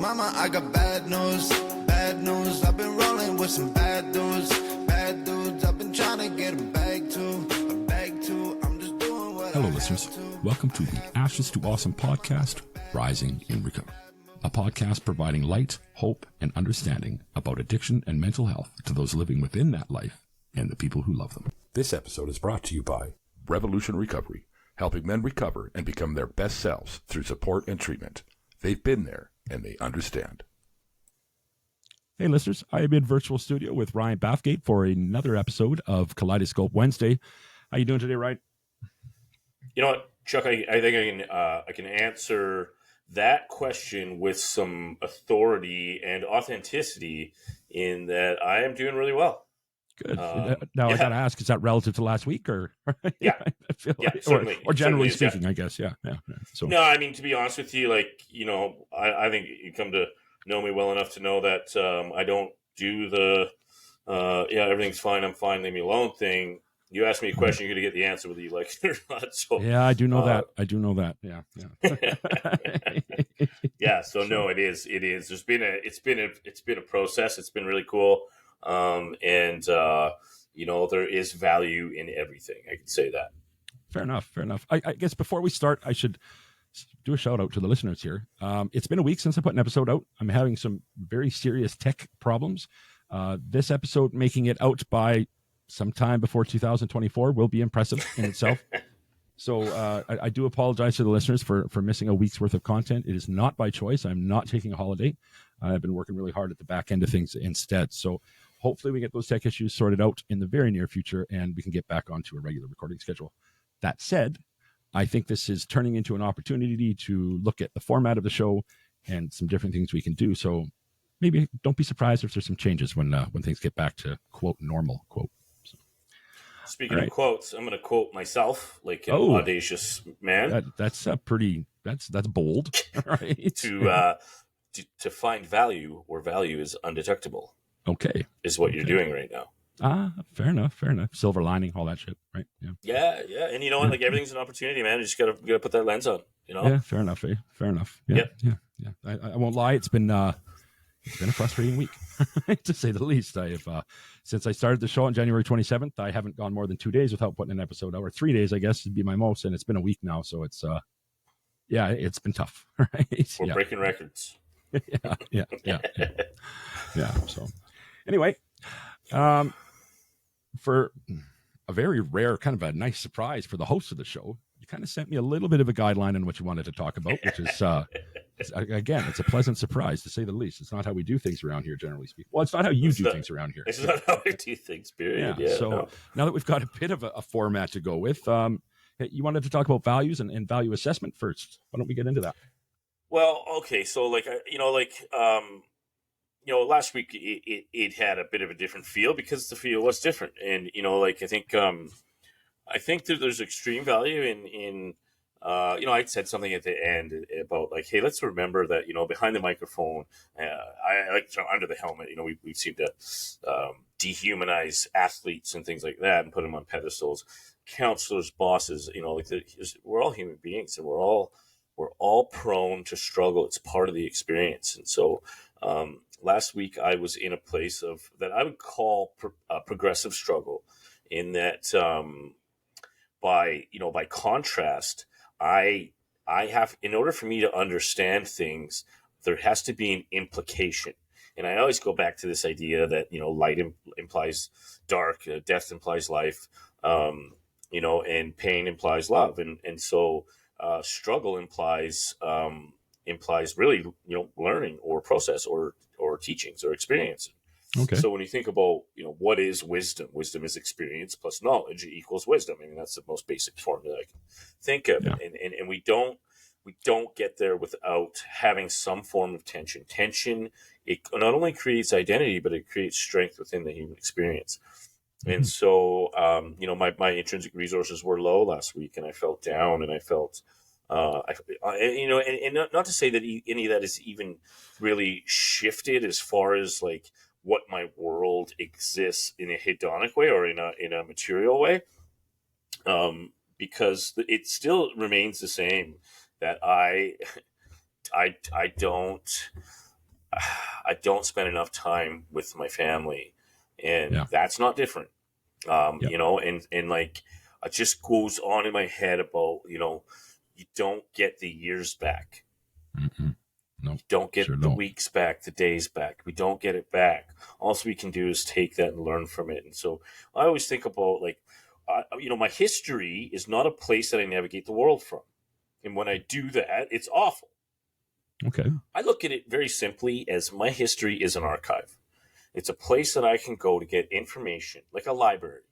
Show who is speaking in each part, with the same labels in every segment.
Speaker 1: mama, I got bad news, bad news. I've been rolling with some bad dudes, bad dudes. I've been trying to get a bag too, a bag too. I'm just doing what
Speaker 2: Hello,
Speaker 1: I
Speaker 2: listeners.
Speaker 1: have to.
Speaker 2: Welcome to the Ashes to Awesome podcast, Rising in Recovery, a podcast providing light, hope, and understanding about addiction and mental health to those living within that life and the people who love them.
Speaker 3: This episode is brought to you by Revolution Recovery, helping men recover and become their best selves through support and treatment. They've been there and they understand.
Speaker 2: Hey, listeners. I am in virtual studio with Ryan Bathgate for another episode of Kaleidoscope Wednesday. How you doing today, Ryan?
Speaker 4: You know what, Chuck? I think I can answer that question with some authority and authenticity in that I am doing really well.
Speaker 2: Good. Now, I got to ask, is that relative to last week or?
Speaker 4: Yeah.
Speaker 2: I feel
Speaker 4: Yeah,
Speaker 2: like,
Speaker 4: certainly.
Speaker 2: or generally
Speaker 4: Certainly is,
Speaker 2: speaking, I guess. Yeah. So,
Speaker 4: No, I mean, to be honest with you, I think you come to know me well enough to know that I don't do the, everything's fine, I'm fine, leave me alone thing. You ask me a question, you're going to get the answer whether you like it or not. So,
Speaker 2: yeah, I do know that. Yeah.
Speaker 4: Yeah. So no, it is. It's been a process. It's been really cool. There is value in everything. I can say that.
Speaker 2: Fair enough. I guess before we start, I should do a shout out to the listeners here. It's been a week since I put an episode out. I'm having some very serious tech problems. This episode making it out by sometime before 2024 will be impressive in itself. So I do apologize to the listeners for missing a week's worth of content. It is not by choice. I'm not taking a holiday. I've been working really hard at the back end of things instead. So hopefully we get those tech issues sorted out in the very near future and we can get back onto a regular recording schedule. That said, I think this is turning into an opportunity to look at the format of the show and some different things we can do. So maybe don't be surprised if there's some changes when things get back to quote normal quote.
Speaker 4: Speaking of quotes, I'm going to quote myself like an audacious man.
Speaker 2: That's bold, right?
Speaker 4: To find value where value is undetectable.
Speaker 2: Okay.
Speaker 4: Is what you're doing right now.
Speaker 2: Fair enough. Silver lining, all that shit, right?
Speaker 4: Yeah. And you know what? Like everything's an opething, man. You just gotta put that lens on, you know?
Speaker 2: Yeah, fair enough. Yeah. I won't lie, it's been a frustrating week, to say the least. I have since I started the show on January 27th, I haven't gone more than 2 days without putting an episode out, or 3 days, I guess would be my most, and it's been a week now, so it's it's been tough, right?
Speaker 4: We're breaking records.
Speaker 2: Yeah. So anyway, for a very rare, kind of a nice surprise for the host of the show, you kind of sent me a little bit of a guideline on what you wanted to talk about, which is again, it's a pleasant surprise to say the least. It's not how we do things around here, generally speaking. Well, it's not how you do things around here.
Speaker 4: It's not how we do things, period. Yeah.
Speaker 2: So now that we've got a bit of a format to go with, you wanted to talk about values and value assessment first. Why don't we get into that?
Speaker 4: Well, okay. So last week it had a bit of a different feel because the feel was different. And, I think that there's extreme value in I said something at the end about like, hey, let's remember that, behind the microphone, I like under the helmet, we seem to dehumanize athletes and things like that and put them on pedestals, counselors, bosses, we're all human beings and we're all prone to struggle. It's part of the experience. And so last week I was in a place of that I would call progressive struggle, in that by contrast, I have, in order for me to understand things, there has to be an implication. And I always go back to this idea that, light implies dark, death implies life, and pain implies love. And so struggle implies really, learning or process or teachings or experience.
Speaker 2: Okay.
Speaker 4: So when you think about, what is wisdom? Wisdom is experience plus knowledge equals wisdom. I mean, that's the most basic formula I can think of. Yeah. And we don't get there without having some form of tension. Tension, it not only creates identity, but it creates strength within the human experience. Mm-hmm. And so, my intrinsic resources were low last week, and I felt down, and I felt, not to say that any of that is even really shifted as far as like what my world exists in a hedonic way or in a material way, because it still remains the same that I don't I don't spend enough time with my family, and
Speaker 2: Yeah.
Speaker 4: that's not different.
Speaker 2: Yeah.
Speaker 4: And like, it just goes on in my head about, you don't get the years back.
Speaker 2: Mm-mm. No,
Speaker 4: You don't get
Speaker 2: sure
Speaker 4: the
Speaker 2: don't.
Speaker 4: weeks back, the days back. We don't get it back. All we can do is take that and learn from it. And so I always think about, like, my history is not a place that I navigate the world from. And when I do that, it's awful.
Speaker 2: Okay.
Speaker 4: I look at it very simply as my history is an archive. It's a place that I can go to get information, like a library.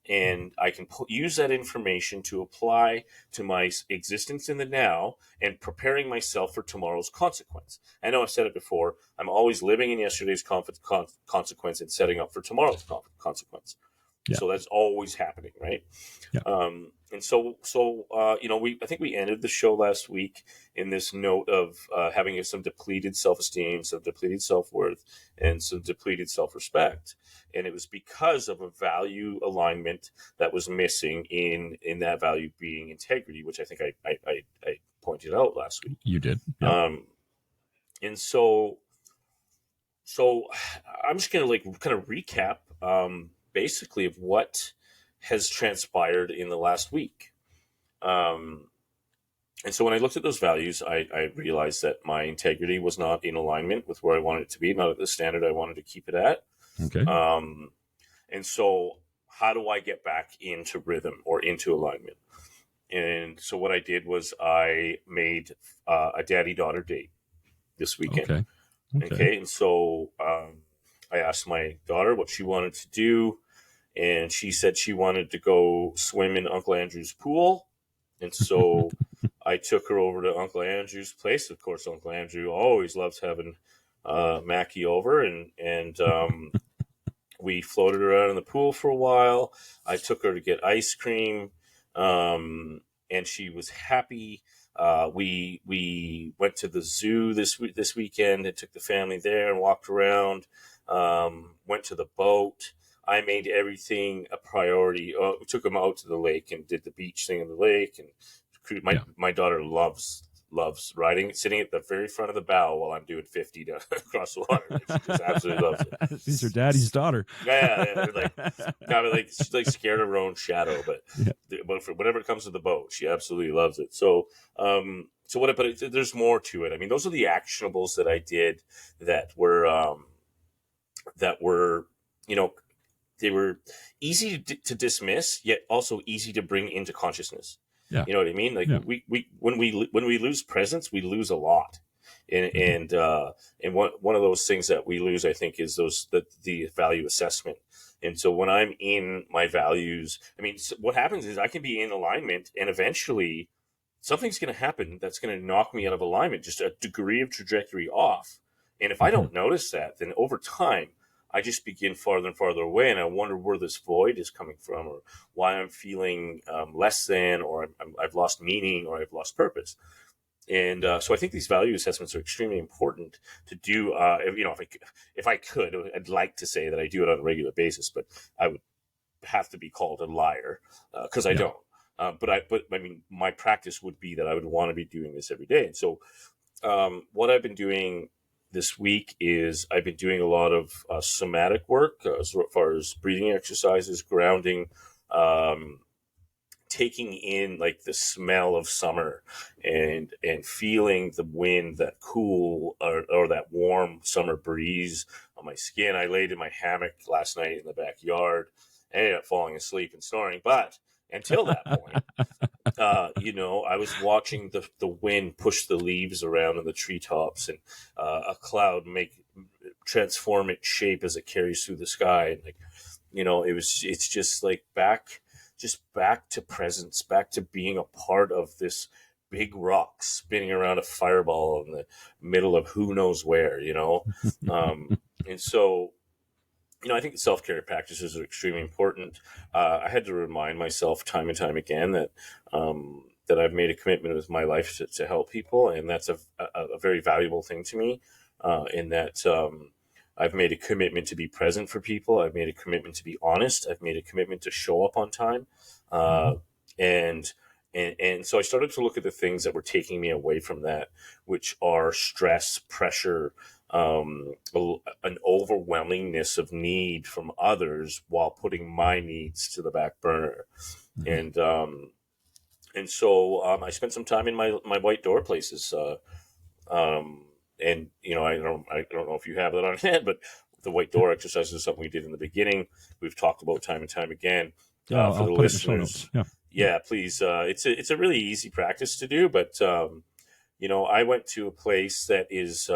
Speaker 4: And I can use that information to apply to my existence in the now and preparing myself for tomorrow's consequence. I know I've said it before. I'm always living in yesterday's consequence and setting up for tomorrow's consequence.
Speaker 2: Yeah.
Speaker 4: So that's always happening, right?
Speaker 2: Yeah.
Speaker 4: And so I think we ended the show last week in this note of having some depleted self-esteem, some depleted self-worth, and some depleted self-respect. And it was because of a value alignment that was missing in that value being integrity, which I think I pointed out last week.
Speaker 2: You did. Yeah.
Speaker 4: And so I'm just going to like kind of recap basically of what has transpired in the last week. And so when I looked at those values, I realized that my integrity was not in alignment with where I wanted it to be, not at the standard I wanted to keep it at.
Speaker 2: Okay.
Speaker 4: And so how do I get back into rhythm or into alignment? And so what I did was I made a daddy-daughter date this weekend. Okay. And so I asked my daughter what she wanted to do, and she said she wanted to go swim in Uncle Andrew's pool. And so I took her over to Uncle Andrew's place. Of course, Uncle Andrew always loves having Mackie over, and we floated around in the pool for a while. I took her to get ice cream, and she was happy. We went to the zoo this weekend and took the family there and walked around. Went to the boat. I made everything a priority. We took them out to the lake and did the beach thing in the lake. And my daughter loves riding, sitting at the very front of the bow while I'm doing 50 to across the water. Like, she just absolutely loves it.
Speaker 2: She's your daddy's daughter.
Speaker 4: Yeah. She's like scared of her own shadow, but whenever it comes to the boat, she absolutely loves it. So, but there's more to it. I mean, those are the actionables that I did that were, they were easy to dismiss, yet also easy to bring into consciousness.
Speaker 2: Yeah.
Speaker 4: You know what I mean? Like when we lose presence, we lose a lot. And one of those things that we lose, I think, is the value assessment. And so when I'm in my values, I mean, what happens is I can be in alignment, and eventually something's going to happen that's going to knock me out of alignment, just a degree of trajectory off. And if I don't notice that, then over time, I just begin farther and farther away, and I wonder where this void is coming from, or why I'm feeling less than, or I've lost meaning, or I've lost purpose. And so I think these value assessments are extremely important to do. If I could, I'd like to say that I do it on a regular basis, but I would have to be called a liar because I don't. But I mean, my practice would be that I would want to be doing this every day. And so what I've been doing this week is I've been doing a lot of somatic work as far as breathing exercises, grounding, taking in like the smell of summer and feeling the wind, that cool or that warm summer breeze on my skin. I laid in my hammock last night in the backyard. I ended up falling asleep and snoring, but until that point, I was watching the wind push the leaves around in the treetops, and a cloud transform its shape as it carries through the sky. And it's just like back to presence, back to being a part of this big rock spinning around a fireball in the middle of who knows where, and so, I think the self-care practices are extremely important. I had to remind myself time and time again that I've made a commitment with my life to help people, and that's a very valuable thing to me. In that I've made a commitment to be present for people. I've made a commitment to be honest. I've made a commitment to show up on time, and so I started to look at the things that were taking me away from that, which are stress, pressure, an overwhelmingness of need from others while putting my needs to the back burner. And so I spent some time in my white door places. And I don't know if you have that on hand, but the white door exercise is something we did in the beginning. We've talked about time and time again.
Speaker 2: Yeah,
Speaker 4: For
Speaker 2: I'll
Speaker 4: the
Speaker 2: put it in the show
Speaker 4: listeners,
Speaker 2: notes. Yeah.
Speaker 4: yeah, please. It's a really easy practice to do, but I went to a place that is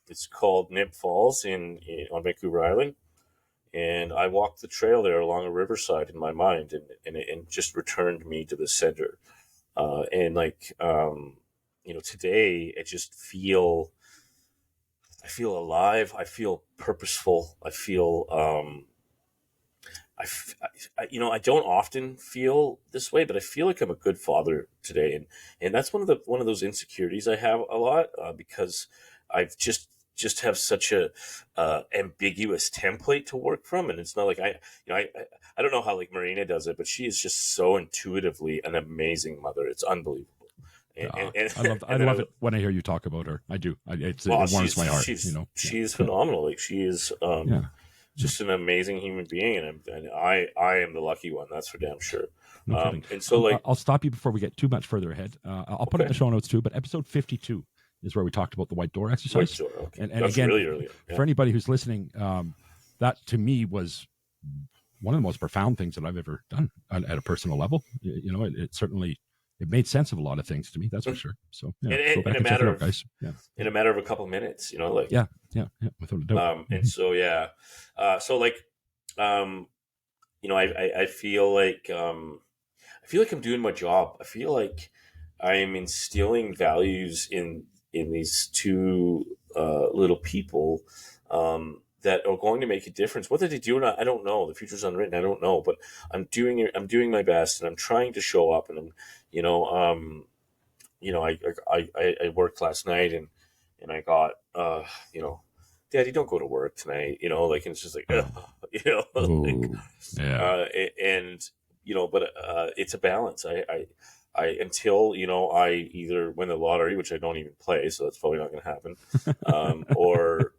Speaker 4: it's called Nip Falls on Vancouver Island, and I walked the trail there along a riverside in my mind, and it just returned me to the center. And today I feel alive. I feel purposeful. I feel I don't often feel this way, but I feel like I'm a good father today, and that's one of those insecurities I have a lot, because I've just have such a ambiguous template to work from, and it's not like I don't know how like Marina does it, but she is just so intuitively an amazing mother. It's unbelievable.
Speaker 2: I love it when I hear you talk about her. I do. It warms my heart.
Speaker 4: She's phenomenal. Like she is. Just an amazing human being, and I am the lucky one. That's for damn sure.
Speaker 2: No
Speaker 4: and so,
Speaker 2: I'll stop you before we get too much further ahead. I'll put it in the show notes too. But episode 52 is where we talked about the white door exercise.
Speaker 4: White door, okay.
Speaker 2: And
Speaker 4: that's
Speaker 2: again,
Speaker 4: really early. Yeah.
Speaker 2: For anybody who's listening, that to me was one of the most profound things that I've ever done at a personal level. It certainly. It made sense of a lot of things to me, that's for sure. So,
Speaker 4: in a matter of guys. Yeah. In a matter of a couple of minutes, without
Speaker 2: a doubt.
Speaker 4: And so, I feel like I'm doing my job. I feel like I am instilling values in these two little people that are going to make a difference. Whether they do or not, I don't know. The future's unwritten. I don't know, but I'm doing my best, and I'm trying to show up. And I worked last night, and I got Daddy, don't go to work tonight. And it's just like, but it's a balance. I until I either win the lottery, which I don't even play, so that's probably not going to happen, or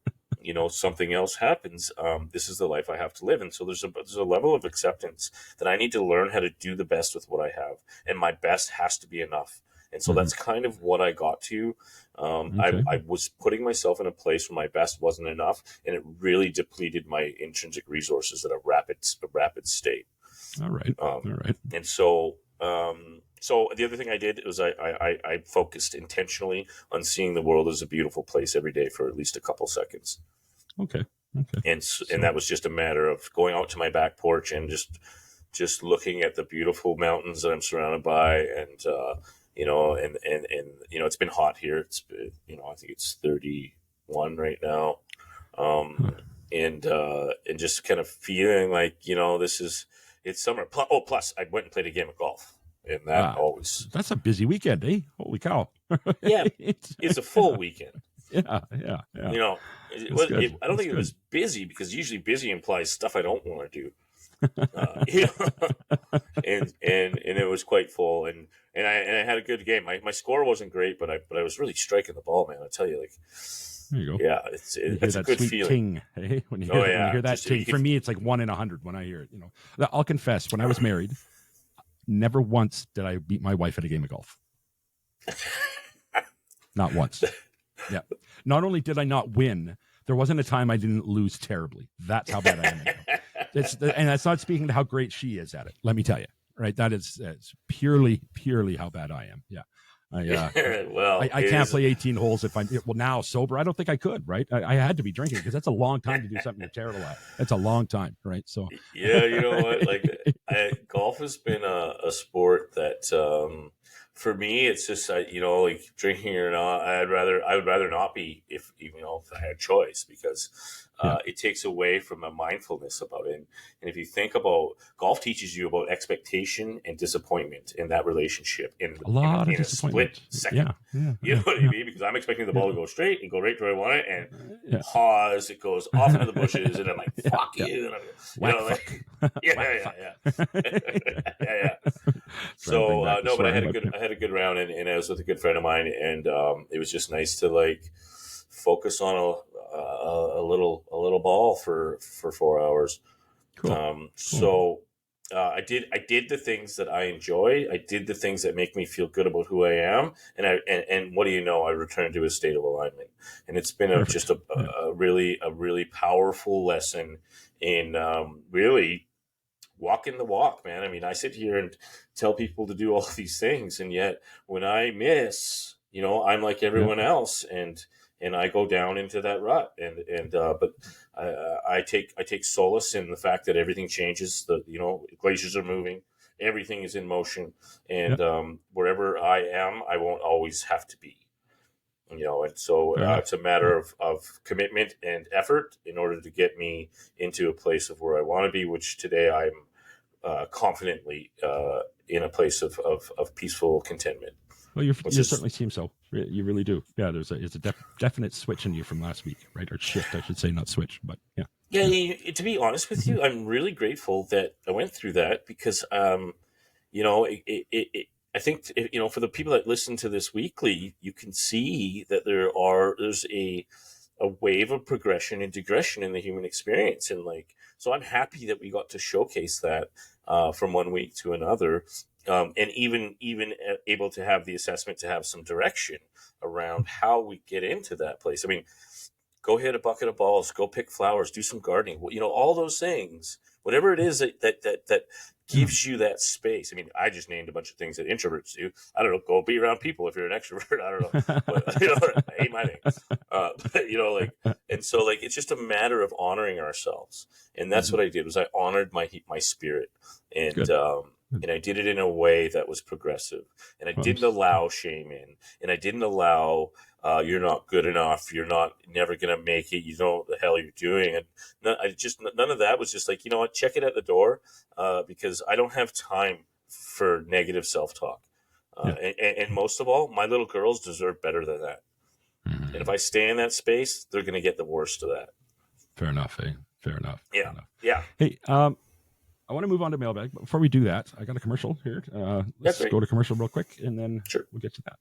Speaker 4: something else happens. This is the life I have to live. And so there's a level of acceptance that I need to learn how to do the best with what I have. And my best has to be enough. And so that's kind of what I got to. I was putting myself in a place where my best wasn't enough, and it really depleted my intrinsic resources at a rapid state.
Speaker 2: All right.
Speaker 4: And so, so the other thing I did was I focused intentionally on seeing the world as a beautiful place every day for at least a couple seconds.
Speaker 2: Okay.
Speaker 4: And that was just a matter of going out to my back porch and just looking at the beautiful mountains that I'm surrounded by, and it's been hot here. It's I think it's 31 right now, and just kind of feeling like it's summer. Plus I went and played a game of golf. And
Speaker 2: that's a busy weekend, eh? Holy cow.
Speaker 4: Yeah, it's a full weekend.
Speaker 2: Yeah.
Speaker 4: I don't think it was busy, because usually busy implies stuff I don't want to do. And it was quite full, and I had a good game. My score wasn't great, but I was really striking the ball, man. I tell you, like,
Speaker 2: there you go.
Speaker 4: Yeah, it's a good feeling.
Speaker 2: Ting, hey? When you hear that ting, for me, it's like 1 in 100 when I hear it. I'll confess, when I was married, never once did I beat my wife at a game of golf. Not once. Yeah. Not only did I not win, there wasn't a time I didn't lose terribly. That's how bad I am. And that's not speaking to how great she is at it. Let me tell you, right? It's purely how bad I am. Yeah. I can't play 18 holes if now sober. I don't think I could, right? I had to be drinking, because that's a long time to do something you're terrible at. That's a long time, right? So
Speaker 4: yeah, you know what? Like, golf has been a sport that for me, it's just like drinking or not. I would rather not be if I had a choice, because it takes away from a mindfulness about it. And if you think about golf, teaches you about expectation and disappointment in that relationship in a split second.
Speaker 2: Yeah.
Speaker 4: You know what I mean? Because I'm expecting the ball to go straight and go right to where I want it, and pause, it goes off into the bushes, and I'm like, fuck you. And yeah. So but I had a good round, and I was with a good friend of mine, and it was just nice to focus on little ball for 4 hours.
Speaker 2: Cool.
Speaker 4: So I did the things that I enjoy. I did the things that make me feel good about who I am, and what do you know? I returned to a state of alignment, and it's been
Speaker 2: Perfect.
Speaker 4: a really powerful lesson in really walking the walk, man. I mean, I sit here and tell people to do all these things, and yet when I miss, I'm like
Speaker 2: Yeah.
Speaker 4: everyone else, and I go down into that rut, but I take solace in the fact that everything changes. Glaciers are moving, everything is in motion, and
Speaker 2: Yeah.
Speaker 4: wherever I am, I won't always have to be. And so
Speaker 2: Fair enough.
Speaker 4: it's a matter of commitment and effort in order to get me into a place of where I want to be, which today I'm confidently in a place of peaceful contentment.
Speaker 2: Well, you certainly seem so. You really do. Yeah, it's a definite switch in you from last week, right? Or shift, I should say, not switch, but yeah.
Speaker 4: Yeah, to be honest with you, I'm really grateful that I went through that because, I think, for the people that listen to this weekly, you can see that there's a wave of progression and digression in the human experience. And so I'm happy that we got to showcase that from one week to another. And even able to have the assessment to have some direction around how we get into that place. I mean, go hit a bucket of balls, go pick flowers, do some gardening, all those things, whatever it is that gives you that space. I mean, I just named a bunch of things that introverts do. I don't know, go be around people if you're an extrovert. I don't know, but, I hate my name. And so it's just a matter of honoring ourselves. And that's what I did was I honored my spirit, and I did it in a way that was progressive, and I didn't allow shame in, and I didn't allow you're not good enough, you're never gonna make it, you know what the hell you're doing, and none of that. Was just like, you know what, check it at the door, because I don't have time for negative self-talk, and most of all, my little girls deserve better than that. And if I stay in that space, they're gonna get the worst of that.
Speaker 2: Fair enough, eh? Fair enough.
Speaker 4: Yeah.
Speaker 2: Hey, I want to move on to mailbag, but before we do that, I got a commercial here. Let's go to commercial real quick, and then we'll get to that.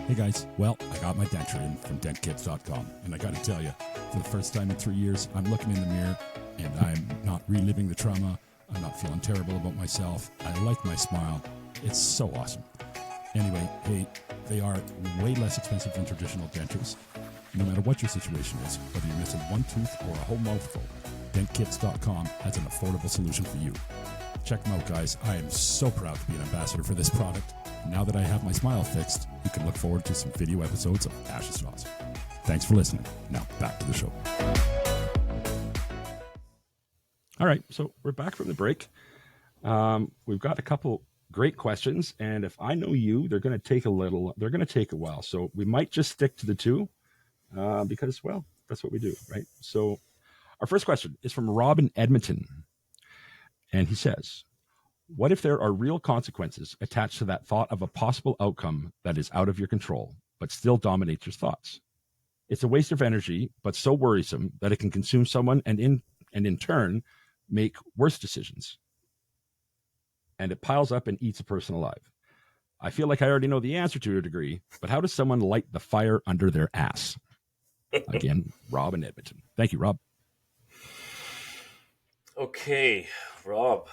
Speaker 5: Hey guys, well, I got my denture in from dentkits.com, and I gotta tell you, for the first time in 3 years, I'm looking in the mirror, and I'm not reliving the trauma. I'm not feeling terrible about myself. I like my smile. It's so awesome. Anyway, hey, they are way less expensive than traditional dentures. No matter what your situation is, whether you're missing one tooth or a whole mouthful, dentkits.com has an affordable solution for you. Check them out, guys. I am so proud to be an ambassador for this product. Now that I have my smile fixed, you can look forward to some video episodes of Ash's Sauce. Thanks for listening. Now back to the show.
Speaker 2: All right, so we're back from the break. We've got a couple great questions, and if I know you, they're going to take a while. So we might just stick to the two. Because, well, that's what we do, right? So our first question is from Rob in Edmonton. And he says, what if there are real consequences attached to that thought of a possible outcome that is out of your control, but still dominates your thoughts? It's a waste of energy, but so worrisome that it can consume someone and in turn make worse decisions. And it piles up and eats a person alive. I feel like I already know the answer to a degree, but how does someone light the fire under their ass? Again, Rob in Edmonton. Thank you, Rob.
Speaker 4: Okay, Rob.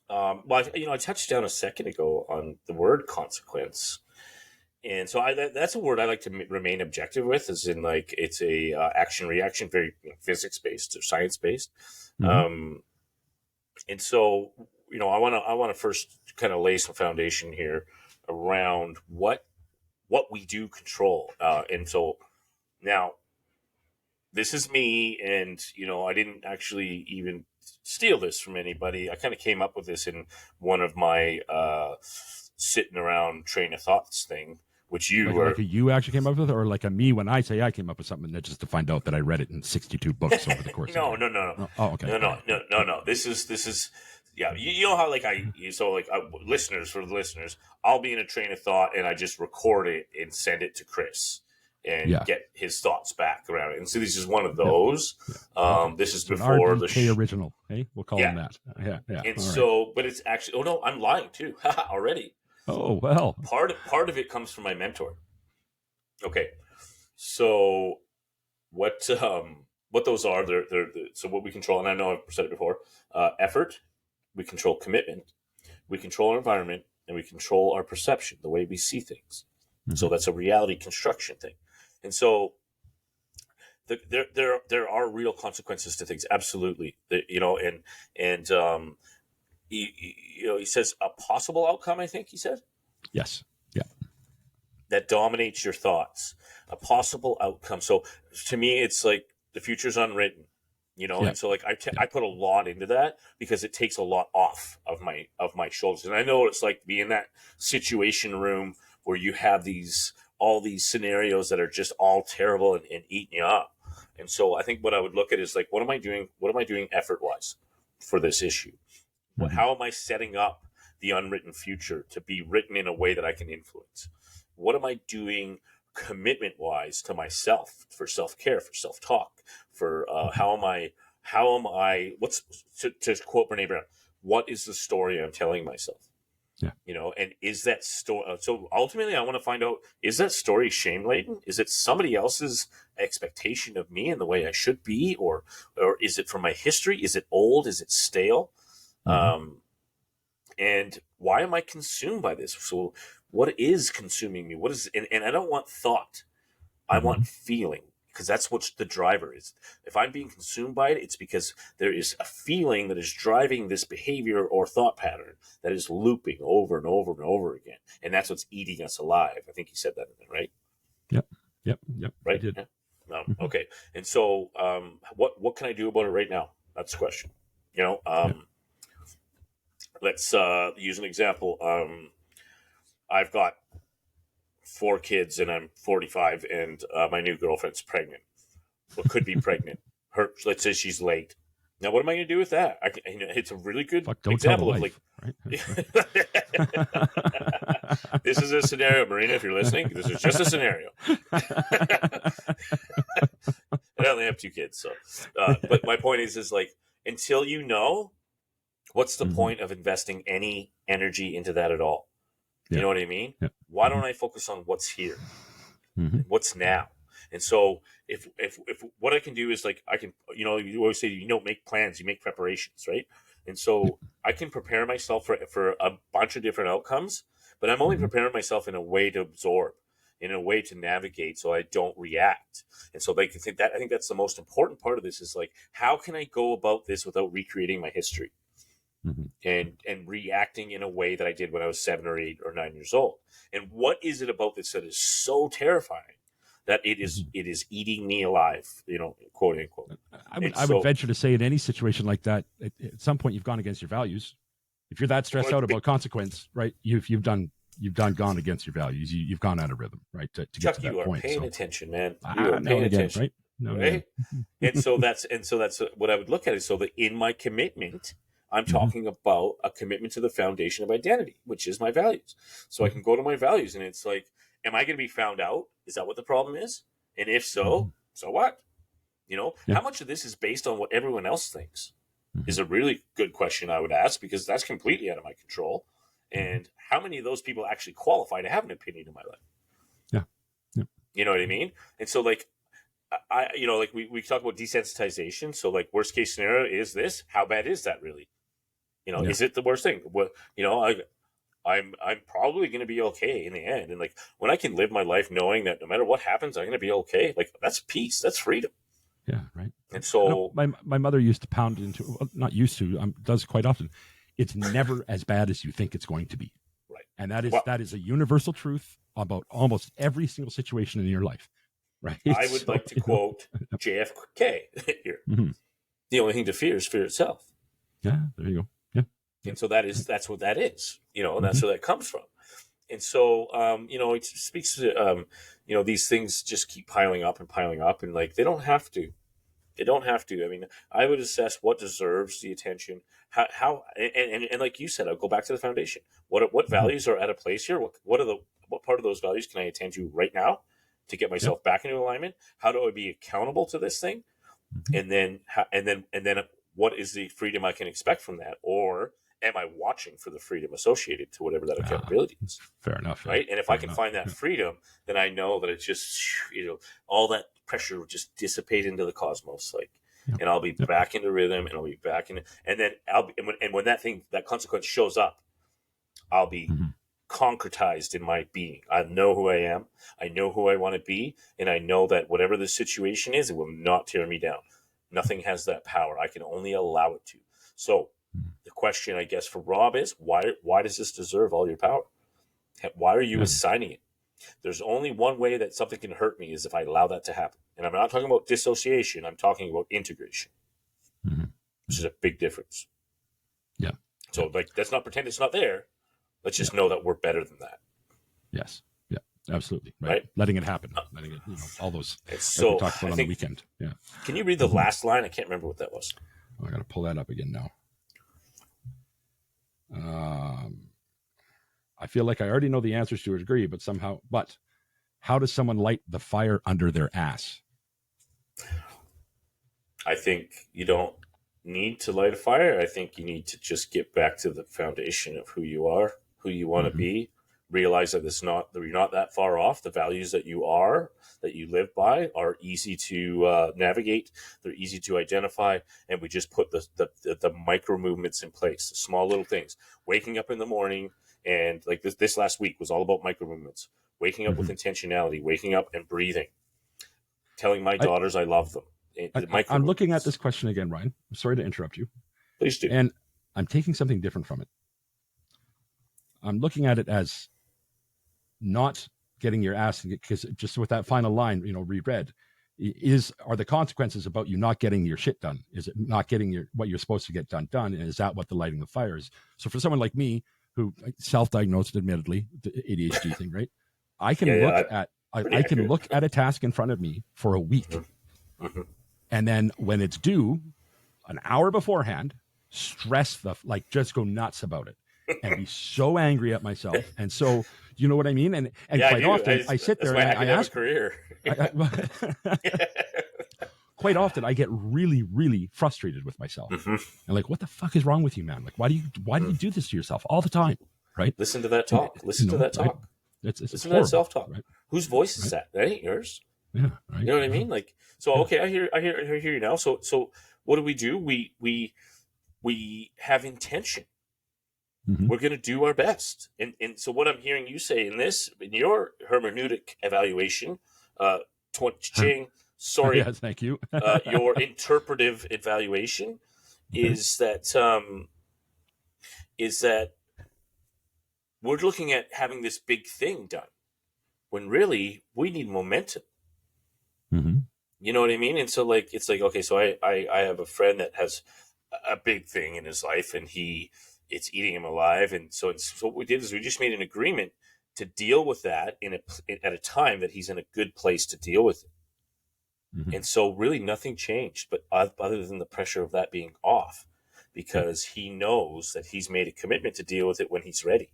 Speaker 4: Well, I touched down a second ago on the word consequence, and so that's a word I like to remain objective with, as in it's a action reaction, very physics based or science based, and so I want to first kind of lay some foundation here around what we do control, and so. Now, this is me, and, I didn't actually even steal this from anybody. I kind of came up with this in one of my sitting around train of thoughts thing, which
Speaker 2: you actually came up with, or like a me when I say I came up with something, that just to find out that I read it in 62 books over the course
Speaker 4: No.
Speaker 2: of it. Oh, okay.
Speaker 4: No. This is yeah. You know how listeners, for the listeners, I'll be in a train of thought and I just record it and send it to Chris. And get his thoughts back around it. And so this is one of those. Yeah. This is before the
Speaker 2: original. Hey, we'll call him that. Yeah.
Speaker 4: And so, right. But it's actually. Oh no, I'm lying too already.
Speaker 2: Oh, well.
Speaker 4: Part of it comes from my mentor. Okay, so what those are? They're so what we control, and I know I've said it before. Effort, we control commitment, we control our environment, and we control our perception, the way we see things. So that's a reality construction thing, and so there are real consequences to things. Absolutely, and he says a possible outcome. I think he said.
Speaker 2: Yes. Yeah.
Speaker 4: That dominates your thoughts, a possible outcome. So to me, it's like the future's unwritten,
Speaker 2: Yeah.
Speaker 4: and so like I put a lot into that because it takes a lot off of my shoulders. And I know what it's like to be in that situation room where you have all these scenarios that are just all terrible and eating you up. And so I think what I would look at is like, what am I doing effort wise for this issue? How am I setting up the unwritten future to be written in a way that I can influence? What am I doing commitment wise to myself for self-care, for self-talk, for how am I, what's, to quote Brene Brown, what is the story I'm telling myself?
Speaker 2: Yeah.
Speaker 4: And is that story, so ultimately I want to find out, is that story shame laden? Is it somebody else's expectation of me and the way I should be? Or is it from my history? Is it old? Is it stale? And why am I consumed by this? So what is consuming me? What is, and I don't want thought. I want feeling, because that's what the driver is. If I'm being consumed by it, it's because there is a feeling that is driving this behavior or thought pattern that is looping over and over and over again. And that's what's eating us alive. I think you said that, right?
Speaker 2: Yep.
Speaker 4: Right?
Speaker 2: I did.
Speaker 4: Yeah. Okay. And so what can I do about it right now? That's the question. Let's use an example. I've got 4 kids and I'm 45 and my new girlfriend's pregnant. Well, could be pregnant. Let's say she's late. Now, what am I going to do with that? It's a really good example of like,
Speaker 2: right?
Speaker 4: This is a scenario, Marina, if you're listening, this is just a scenario. And I only have 2 kids. So, but my point is like, until you know, what's the point of investing any energy into that at all? You know what I mean?
Speaker 2: Yeah.
Speaker 4: Why don't I focus on what's here, what's now? And so if what I can do is like, I can, you always say, you don't make plans, you make preparations, right? And so I can prepare myself for a bunch of different outcomes, but I'm only preparing myself in a way to absorb, in a way to navigate so I don't react. And so I think that's the most important part of this is like, how can I go about this without recreating my history? And reacting in a way that I did when I was 7 or 8 or 9 years old. And what is it about this that is so terrifying that it is eating me alive, quote unquote?
Speaker 2: I would venture to say in any situation like that, at some point you've gone against your values. If you're that stressed out about consequence, right? You've gone against your values. You've gone out of rhythm, right? To
Speaker 4: Chuck,
Speaker 2: get to that
Speaker 4: you are
Speaker 2: point.
Speaker 4: paying
Speaker 2: So,
Speaker 4: attention, man. You are paying
Speaker 2: again,
Speaker 4: attention,
Speaker 2: right? No,
Speaker 4: right? And so that's what I would look at is so that in my commitment, I'm talking about a commitment to the foundation of identity, which is my values. So I can go to my values and it's like, am I going to be found out? Is that what the problem is? And if so, so what? How much of this is based on what everyone else thinks is a really good question I would ask, because that's completely out of my control. And how many of those people actually qualify to have an opinion in my life?
Speaker 2: Yeah.
Speaker 4: You know what I mean? And so like, like we talk about desensitization. So like worst case scenario is this, how bad is that really? Is it the worst thing? Well, I'm probably going to be okay in the end. And like when I can live my life knowing that no matter what happens, I'm going to be okay. Like that's peace, that's freedom.
Speaker 2: Yeah. Right.
Speaker 4: And so
Speaker 2: my mother used to pound into, well, not used to, does quite often. It's never as bad as you think it's going to be.
Speaker 4: Right.
Speaker 2: And that is a universal truth about almost every single situation in your life. Right.
Speaker 4: I would like to quote JFK here. The only thing to fear is fear itself.
Speaker 2: Yeah. There you go. Yeah.
Speaker 4: And so that's what that is, and that's where that comes from. And so, it speaks to, these things just keep piling up and like, they don't have to. I mean, I would assess what deserves the attention, how and like you said, I'll go back to the foundation. What values are at a place here? What part of those values can I attend to right now to get myself back into alignment? How do I be accountable to this thing? And then what is the freedom I can expect from that? Or am I watching for the freedom associated to whatever that accountability is?
Speaker 2: Fair enough.
Speaker 4: Right. And if
Speaker 2: fair
Speaker 4: I can
Speaker 2: enough.
Speaker 4: find that freedom, then I know that it's just, all that pressure will just dissipate into the cosmos. Like, and I'll be back into rhythm, and I'll be back in, and then when that consequence shows up, I'll be concretized in my being. I know who I am. I know who I want to be. And I know that whatever the situation is, it will not tear me down. Nothing has that power. I can only allow it to. So the question, I guess, for Rob is, why does this deserve all your power? Why are you assigning it? There's only one way that something can hurt me, is if I allow that to happen. And I'm not talking about dissociation. I'm talking about integration, which is a big difference.
Speaker 2: Yeah.
Speaker 4: So, like, let's not pretend it's not there. Let's just know that we're better than that.
Speaker 2: Yes. Yeah. Absolutely. Right. Letting it happen. Letting it. All those.
Speaker 4: So
Speaker 2: we talked about on the weekend. Yeah.
Speaker 4: Can you read the last line? I can't remember what that was.
Speaker 2: Oh, I got to pull that up again now. I feel like I already know the answers to a degree, but how does someone light the fire under their ass?
Speaker 4: I think you don't need to light a fire. I think you need to just get back to the foundation of who you are, who you want to be. Realize that you're not that far off. The values that you live by, are easy to navigate. They're easy to identify, and we just put the micro movements in place, the small little things. Waking up in the morning, and like this last week was all about micro movements. Waking up with intentionality, waking up and breathing, telling my daughters I love them.
Speaker 2: I'm looking at this question again, Ryan. I'm sorry to interrupt you.
Speaker 4: Please do.
Speaker 2: And I'm taking something different from it. I'm looking at it as not getting your ass, because just with that final line, reread, are the consequences about you not getting your shit done? Is it not getting what you're supposed to get done? And is that what the lighting the fire is? So for someone like me, who self-diagnosed, admittedly, the ADHD thing, right? I can look at a task in front of me for a week. And then when it's due, an hour beforehand, just go nuts about it and be so angry at myself. And so, you know what I mean? And quite often I sit there and I ask,
Speaker 4: career.
Speaker 2: quite often I get really, really frustrated with myself. And like, what the fuck is wrong with you, man? Like, why do you do this to yourself all the time? Right?
Speaker 4: Listen to that talk. Listen to that talk.
Speaker 2: Right? It's
Speaker 4: Listen to that self-talk. Right? Whose voice is that? That ain't yours.
Speaker 2: Yeah, right.
Speaker 4: You know what I mean? Like, so okay, I hear you now. So what do? We have intention. We're going to do our best. And so what I'm hearing you say in your hermeneutic evaluation, sorry,
Speaker 2: yes, thank you.
Speaker 4: your interpretive evaluation is that we're looking at having this big thing done, when really we need momentum. You know what I mean? And so it's like, okay, so I have a friend that has a big thing in his life, and it's eating him alive. And so what we did is we just made an agreement to deal with that at a time that he's in a good place to deal with it. And so really nothing changed, but other than the pressure of that being off, because he knows that he's made a commitment to deal with it when he's ready.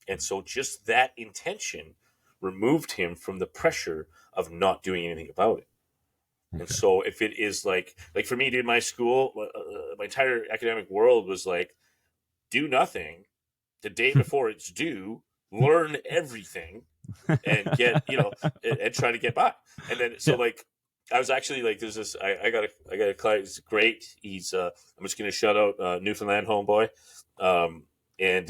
Speaker 4: And so just that intention removed him from the pressure of not doing anything about it. And so if it is like for me, dude, my school, my entire academic world was like, do nothing the day before it's due, learn everything, and get, and try to get by. And then, I was actually there's this, I got a client, he's great. He's, I'm just going to shout out Newfoundland homeboy. And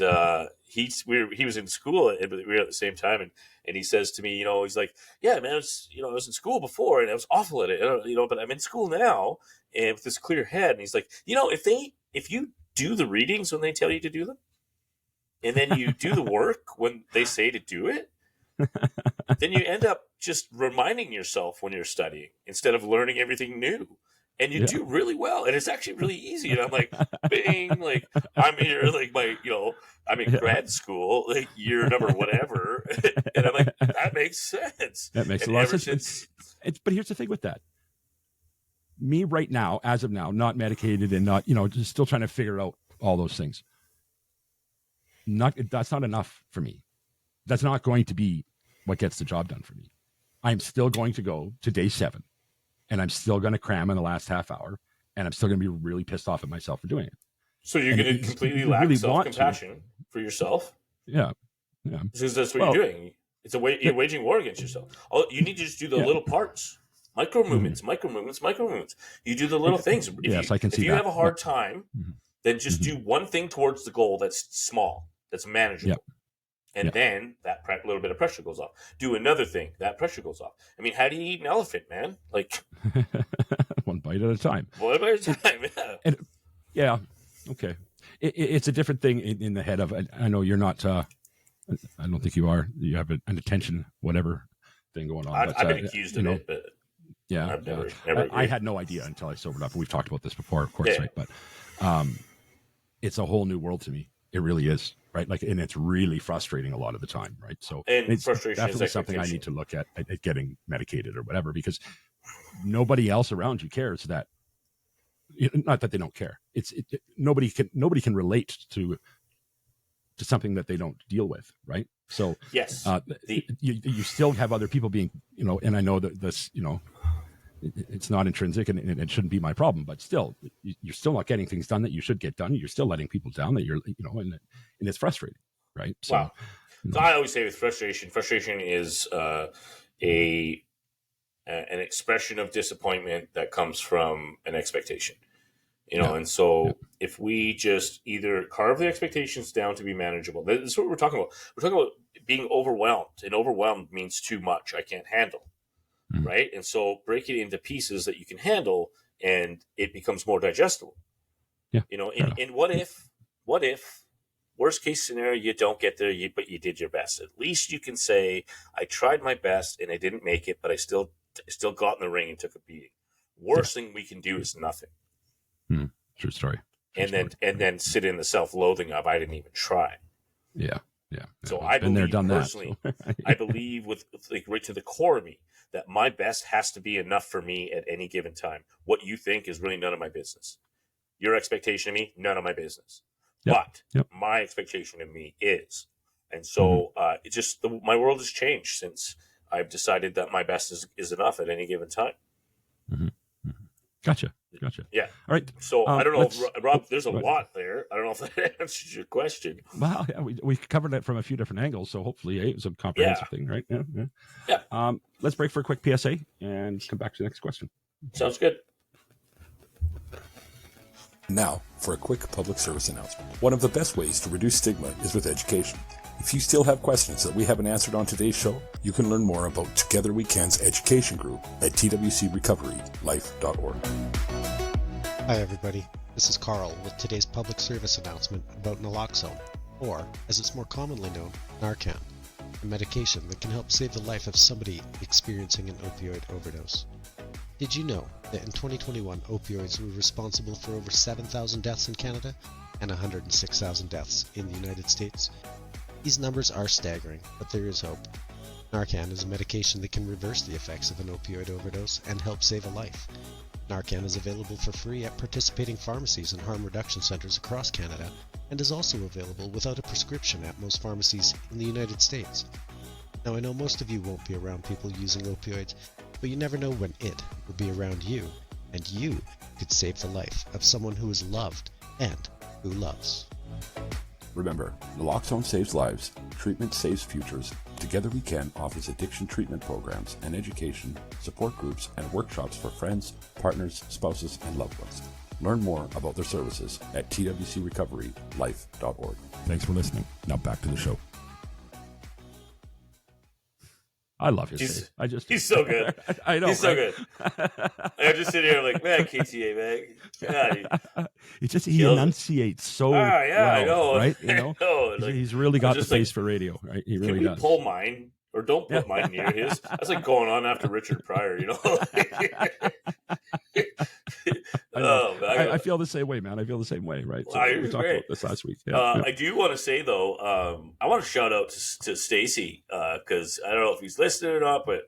Speaker 4: he was in school, but we were at the same time, and he says to me, he's like, yeah, man, I was in school before and I was awful at it, but I'm in school now and with this clear head. And he's like, if you do the readings when they tell you to do them, and then you do the work when they say to do it, then you end up just reminding yourself when you're studying instead of learning everything new. And you do really well, and it's actually really easy. And I'm like, bing, I'm here, I'm in grad school, year number whatever, and I'm like, that makes sense.
Speaker 2: That makes a lot of sense. But here's the thing with that: me right now, as of now, not medicated and not, just still trying to figure out all those things. That's not enough for me. That's not going to be what gets the job done for me. I'm still going to go to day 7. And I'm still going to cram in the last half hour, and I'm still going to be really pissed off at myself for doing it.
Speaker 4: So you're
Speaker 2: And
Speaker 4: going to
Speaker 2: you
Speaker 4: completely lack
Speaker 2: really want to.
Speaker 4: self-compassion for yourself
Speaker 2: Yeah.
Speaker 4: because that's what
Speaker 2: Well,
Speaker 4: you're doing. You're waging war against yourself. You need to just do the
Speaker 2: yeah.
Speaker 4: little parts, micro movements. You do the little things.
Speaker 2: Yes, I can see
Speaker 4: if you
Speaker 2: that.
Speaker 4: have a hard time,
Speaker 2: Mhm.
Speaker 4: then just
Speaker 2: Mhm.
Speaker 4: do one thing towards the goal that's small, that's manageable.
Speaker 2: Yep.
Speaker 4: And
Speaker 2: Yep.
Speaker 4: then that little bit of pressure goes off. Do another thing, that pressure goes off. I mean, how do you eat an elephant, man? Like
Speaker 2: One bite at a time.
Speaker 4: one at a time. Yeah.
Speaker 2: And yeah, okay. It's a different thing in the head of. I know you're not. I don't think you are. You have an attention whatever thing going on.
Speaker 4: I've been accused of it, but
Speaker 2: yeah,
Speaker 4: I've never.
Speaker 2: I had no idea until I sobered up. We've talked about this before, of course,
Speaker 4: Yeah.
Speaker 2: right? But it's a whole new world to me. It really is, right? Like, and it's really frustrating a lot of the time, right? So
Speaker 4: And
Speaker 2: it's
Speaker 4: frustration
Speaker 2: definitely
Speaker 4: is
Speaker 2: something I
Speaker 4: expectation.
Speaker 2: need to look at getting medicated or whatever, because nobody else around you cares that. Not that they don't care. Nobody can relate to something that they don't deal with, right? So
Speaker 4: Yes.
Speaker 2: you still have other people being, and I know that this, it's not intrinsic and it shouldn't be my problem, but still, you're still not getting things done that you should get done. You're still letting people down that you're, and it's frustrating, right? So,
Speaker 4: Wow. So I always say with frustration is an expression of disappointment that comes from an expectation. And so if we just either carve the expectations down to be manageable, this is what we're talking about. We're talking about being overwhelmed, and overwhelmed means too much. I can't handle, right? And so break it into pieces that you can handle, and it becomes more digestible.
Speaker 2: Yeah.
Speaker 4: And what if, worst case scenario, you don't get there, but you did your best. At least you can say, I tried my best and I didn't make it, but I still got in the ring and took a beating. Worst thing we can do is nothing.
Speaker 2: True story.
Speaker 4: And then sit in the self-loathing of I didn't even try.
Speaker 2: Yeah.
Speaker 4: So
Speaker 2: I've
Speaker 4: I
Speaker 2: been there,
Speaker 4: believe
Speaker 2: done
Speaker 4: personally,
Speaker 2: that. So.
Speaker 4: I believe with like right to the core of me that my best has to be enough for me at any given time. What you think is really none of my business. Your expectation of me, none of my business. But my expectation of me is, and so it just my world has changed since I've decided that my best is enough at any given time.
Speaker 2: Gotcha.
Speaker 4: Yeah.
Speaker 2: All right.
Speaker 4: So I don't know, if, Rob. There's a lot there. I don't know if that answers your question.
Speaker 2: Well, yeah, we covered it from a few different angles, so hopefully it was a comprehensive thing, right? Yeah. Let's break for a quick PSA and come back to the next question.
Speaker 4: Sounds good.
Speaker 3: Now, for a quick public service announcement. One of the best ways to reduce stigma is with education. If you still have questions that we haven't answered on today's show, you can learn more about Together We Can's education group at twcrecoverylife.org.
Speaker 6: Hi everybody, this is Carl with today's public service announcement about naloxone, or, as it's more commonly known, Narcan, a medication that can help save the life of somebody experiencing an opioid overdose. Did you know that in 2021 opioids were responsible for over 7,000 deaths in Canada and 106,000 deaths in the United States? These numbers are staggering, but there is hope. Narcan is a medication that can reverse the effects of an opioid overdose and help save a life. Narcan is available for free at participating pharmacies and harm reduction centers across Canada, and is also available without a prescription at most pharmacies in the United States. Now I know most of you won't be around people using opioids, but you never know when it will be around you, and you could save the life of someone who is loved and who loves.
Speaker 3: Remember, naloxone saves lives, treatment saves futures. Together We Can offers addiction treatment programs and education, support groups, and workshops for friends, partners, spouses, and loved ones. Learn more about their services at twcrecoverylife.org.
Speaker 5: Thanks for listening. Now back to the show.
Speaker 2: I love his
Speaker 4: He's-
Speaker 2: face.
Speaker 4: He's so good.
Speaker 2: I know.
Speaker 4: He's so
Speaker 2: right?
Speaker 4: good. I'm just sitting here like, man, KTA, man. God,
Speaker 2: he
Speaker 4: kills it.
Speaker 2: enunciates so well,
Speaker 4: I know.
Speaker 2: right?
Speaker 4: I know.
Speaker 2: He's really got the
Speaker 4: just like,
Speaker 2: face for radio, right? He
Speaker 4: Can
Speaker 2: really
Speaker 4: we
Speaker 2: does.
Speaker 4: pull mine? Or don't put mine near his. That's like going on after Richard Pryor, you know?
Speaker 2: I know.
Speaker 4: man,
Speaker 2: I feel the same way, man. I feel the same way, right? So
Speaker 4: I
Speaker 2: we talked
Speaker 4: agree.
Speaker 2: about this last week. Yeah.
Speaker 4: I do want to say, though, I want to shout out to Stacy, because I don't know if he's listening or not, but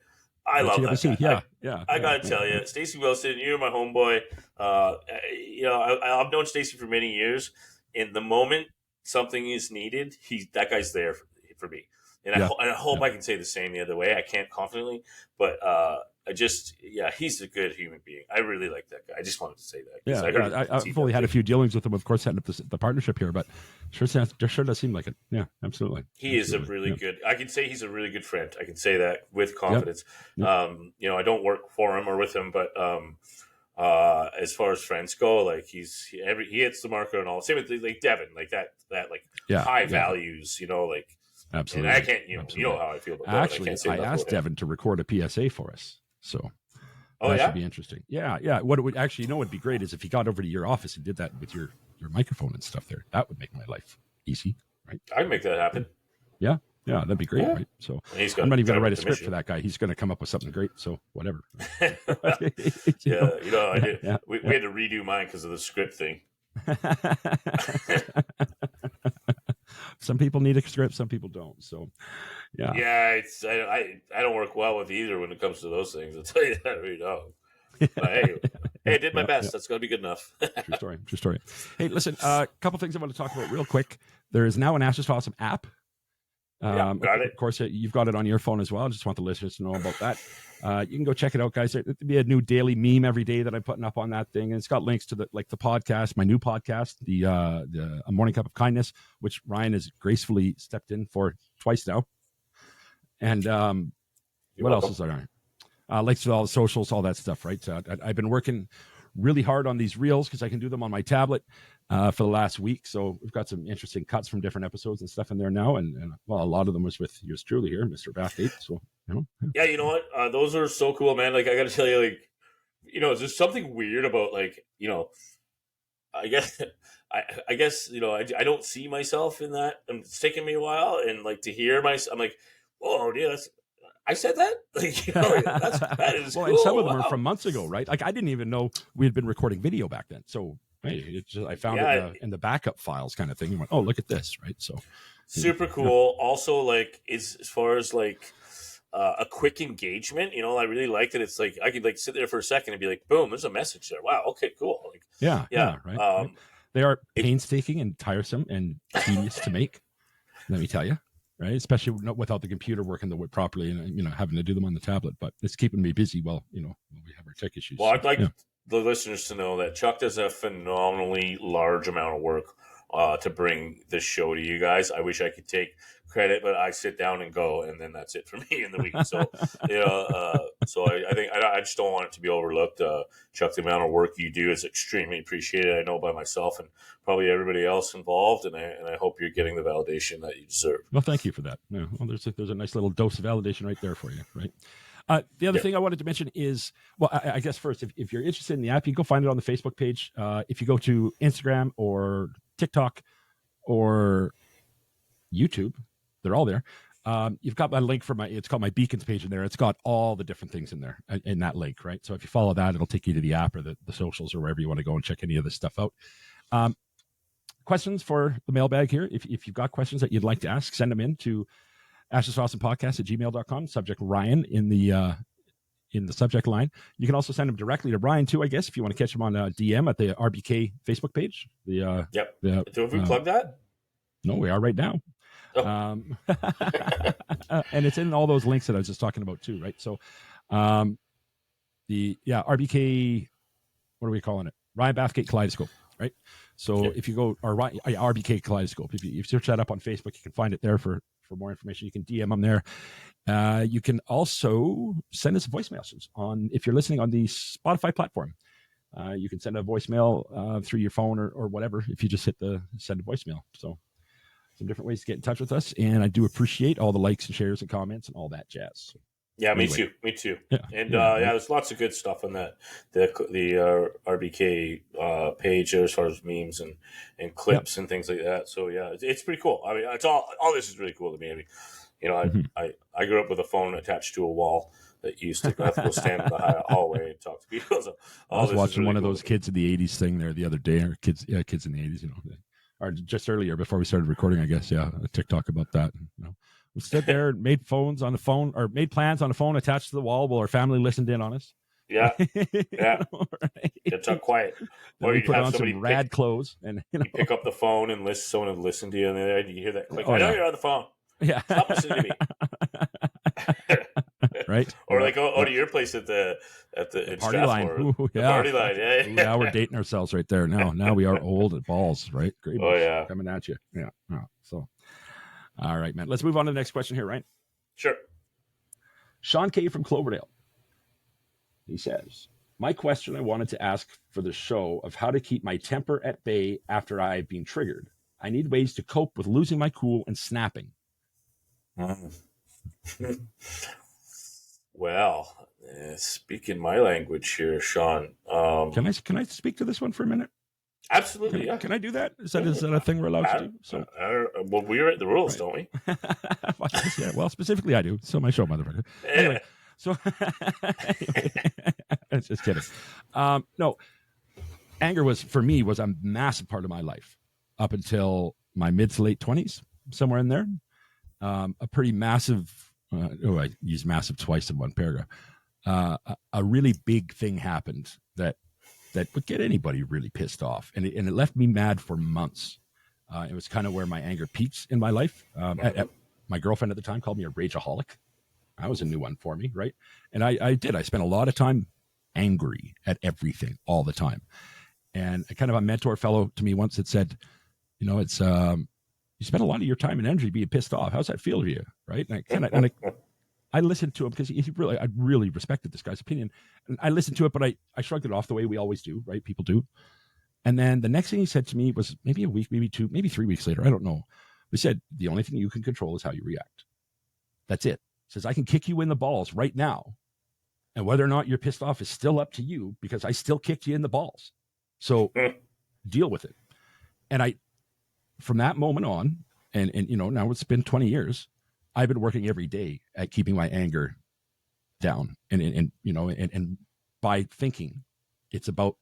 Speaker 4: I love that guy.
Speaker 2: Yeah.
Speaker 4: I got to tell you, Stacy Wilson, you're my homeboy. I've known Stacy for many years. In the moment something is needed, that guy's there for me. And I hope I can say the same the other way. I can't confidently, but he's a good human being. I really like that guy. I just wanted to say that.
Speaker 2: Yeah, I've only had a few dealings with him, of course, setting up the partnership here, but sure does seem like it. Yeah, absolutely.
Speaker 4: He is a really good. I can say he's a really good friend. I can say that with confidence.
Speaker 2: Yep.
Speaker 4: I don't work for him or with him, but as far as friends go, like he hits the marker and all. Same with like Devin, like that high values, like.
Speaker 2: Absolutely.
Speaker 4: And I can't, you know how I feel about Devin.
Speaker 2: Actually, I asked Devin to record a PSA for us, so that should be interesting. Yeah. What it would actually, would be great is if he got over to your office and did that with your microphone and stuff there. That would make my life easy, right?
Speaker 4: I can make that happen.
Speaker 2: Yeah, that'd be great, right? So I'm not even going to write a script for that guy. He's going to come up with something great. So whatever.
Speaker 4: I did. We had to redo mine because of the script thing.
Speaker 2: Some people need a script, some people don't. So, yeah.
Speaker 4: Yeah, I don't work well with either when it comes to those things. I'll tell you that right now. But hey, I did my best. That's going to be good enough.
Speaker 2: True story. Hey, listen, a couple things I want to talk about real quick. There is now an Ashes Awesome app.
Speaker 4: Got it.
Speaker 2: Of course, you've got it on your phone as well. I just want the listeners to know about that. You can go check it out, guys. There'll be a new daily meme every day that I'm putting up on that thing, and it's got links to the podcast, my new podcast, the A Morning Cup of Kindness, which Ryan has gracefully stepped in for twice now. And what else is there? Links to all the socials, all that stuff, right? So I've been working really hard on these reels because I can do them on my tablet for the last week. So we've got some interesting cuts from different episodes and stuff in there now. And a lot of them was with yours truly here, Mr. Bathgate. So,
Speaker 4: Yeah, you know what? Those are so cool, man. Like, I got to tell you, like, there's something weird about, like, I guess, I don't see myself in that. And it's taken me a while. And, like, to hear myself, I'm like, oh, yeah, I said that? Like, that is
Speaker 2: well,
Speaker 4: cool.
Speaker 2: And some of them are from months ago, right? Like, I didn't even know we had been recording video back then. So, hey, I found it in the backup files kind of thing. And went, oh, look at this, right? So,
Speaker 4: super cool. Also, like, as far as, like, a quick engagement, I really like that. It's like I could like sit there for a second and be like, boom, there's a message there. Wow, okay, cool. Like,
Speaker 2: right. Right. They are painstaking and tiresome and tedious to make. Let me tell you, right? Especially without the computer working properly and having to do them on the tablet. But it's keeping me busy while we have our tech issues.
Speaker 4: Well, I'd like the listeners to know that Chuck does a phenomenally large amount of work to bring this show to you guys. I wish I could take credit, but I sit down and go, and then that's it for me in the week. So, so I think I just don't want it to be overlooked. Chuck, the amount of work you do is extremely appreciated. I know by myself and probably everybody else involved, and I hope you're getting the validation that you deserve.
Speaker 2: Well, thank you for that. Yeah, well, there's a nice little dose of validation right there for you, right? The other thing I wanted to mention is, well, I guess first, if you're interested in the app, you can go find it on the Facebook page. If you go to Instagram or TikTok or YouTube, they're all there. You've got my link for it's called my Beacons page in there. It's got all the different things in there in that link, right? So if you follow that, it'll take you to the app or the socials or wherever you want to go and check any of this stuff out. Questions for the mailbag here. If you've got questions that you'd like to ask, send them in to ashesawesomepodcast@gmail.com. Subject Ryan in the subject line. You can also send them directly to Ryan too, I guess, if you want to catch him on a DM at the RBK Facebook page.
Speaker 4: Have we plug that?
Speaker 2: No, we are right now. Oh. And it's in all those links that I was just talking about too, right? So RBK, what are we calling it? Ryan Bathgate Kaleidoscope, right? So if you go, or RBK Kaleidoscope, if you search that up on Facebook, you can find it there for more information. You can DM them there. You can also send us voicemails if you're listening on the Spotify platform. You can send a voicemail through your phone or whatever if you just hit the send a voicemail. So some different ways to get in touch with us. And I do appreciate all the likes and shares and comments and all that jazz.
Speaker 4: Yeah, me too. Yeah. And there's lots of good stuff on that the RBK page as far as memes and clips and things like that. So yeah, it's pretty cool. I mean, it's all this is really cool to me. I mean, I grew up with a phone attached to a wall that used to have to go stand in the hallway and talk to people. So
Speaker 2: I was watching one of those kids in the 80s thing there the other day, or kids in the 80s, or just earlier before we started recording, I guess. Yeah, a TikTok about that. We stood there, made plans on the phone attached to the wall while our family listened in on us.
Speaker 4: Yeah, yeah. Right? It's all quiet.
Speaker 2: Or you put on some rad clothes and
Speaker 4: you pick up the phone and someone would listen to you, and you hear that click. I know you're on the phone.
Speaker 2: Yeah,
Speaker 4: stop listening to me.
Speaker 2: right?
Speaker 4: Or like to your place at the in
Speaker 2: party line.
Speaker 4: Strathmore.
Speaker 2: Ooh,
Speaker 4: The
Speaker 2: yeah.
Speaker 4: party line. Yeah.
Speaker 2: Ooh, now we're dating ourselves right there. Now we are old at balls, right? Great.
Speaker 4: Oh yeah.
Speaker 2: Coming at you. Yeah. So, all right, man. Let's move on to the next question here, right?
Speaker 4: Sure.
Speaker 2: Sean K from Cloverdale. He says, my question I wanted to ask for the show of how to keep my temper at bay after I've been triggered. I need ways to cope with losing my cool and snapping.
Speaker 4: Well, speaking my language here, Sean.
Speaker 2: Can I speak to this one for a minute?
Speaker 4: Absolutely, yeah.
Speaker 2: Can I do that? Is that a thing we're allowed to do? So,
Speaker 4: well, we write the rules, right. Don't we?
Speaker 2: Yeah, well, specifically I do. So my show, motherfucker. Anyway, so just kidding. No, anger was a massive part of my life up until my mid to late 20s, somewhere in there. A pretty massive. I used massive twice in one paragraph. A really big thing happened that would get anybody really pissed off, and it left me mad for months. It was kind of where my anger peaks in my life. My girlfriend at the time called me a rageaholic. That was a new one for me, right? And I spent a lot of time angry at everything all the time. And a mentor fellow to me once had said, it's you spend a lot of your time and energy being pissed off. How's that feel to you, right? And I listened to him because I really respected this guy's opinion. And I listened to it, but I shrugged it off the way we always do, right? People do. And then the next thing he said to me was maybe a week, maybe 2, maybe 3 weeks later. I don't know. He said, the only thing you can control is how you react. That's it. He says, I can kick you in the balls right now. And whether or not you're pissed off is still up to you because I still kicked you in the balls. So deal with it. And from that moment on, and now it's been 20 years, I've been working every day at keeping my anger down, and by thinking, it's about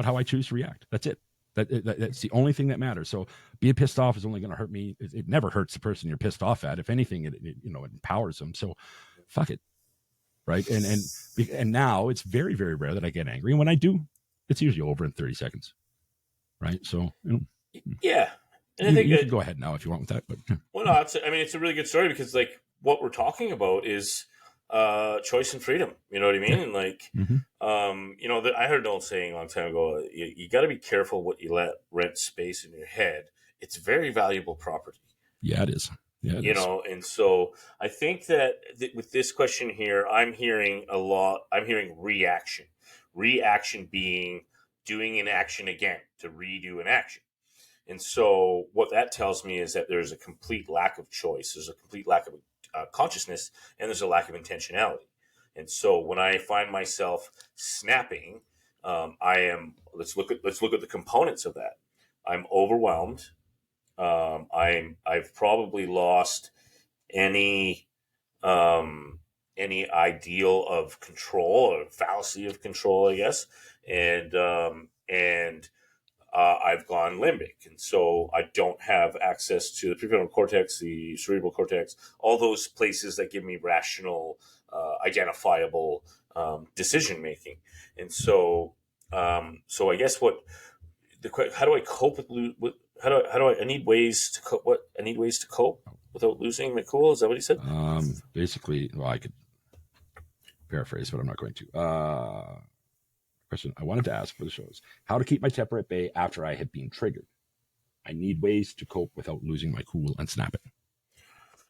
Speaker 2: how I choose to react. That's it. That's the only thing that matters. So being pissed off is only going to hurt me. It never hurts the person you're pissed off at. If anything, it empowers them. So fuck it, right? And now it's very, very rare that I get angry, and when I do, it's usually over in 30 seconds, right? So
Speaker 4: yeah. And I think
Speaker 2: you can go ahead now if you want with that. But
Speaker 4: well, no, it's a really good story because like what we're talking about is choice and freedom. You know what I mean? And like, I heard an old saying a long time ago. You got to be careful what you let rent space in your head. It's very valuable property.
Speaker 2: Yeah, it is. Yeah,
Speaker 4: and so I think that with this question here, I'm hearing reaction. Reaction being doing an action again to redo an action. And so what that tells me is that there's a complete lack of choice. There's a complete lack of consciousness, and there's a lack of intentionality. And so when I find myself snapping, let's look at the components of that. I'm overwhelmed. I've probably lost any ideal of control or fallacy of control, I guess. And I've gone limbic. And so I don't have access to the prefrontal cortex, the cerebral cortex, all those places that give me rational, identifiable decision making. And so, I guess how do I cope with I need ways to cope? I need ways to cope without losing my cool. Is that what he said?
Speaker 2: Basically, well, I could paraphrase, but I'm not going to. Question I wanted to ask for the show is how to keep my temper at bay after I have been triggered. I need ways to cope without losing my cool and snapping.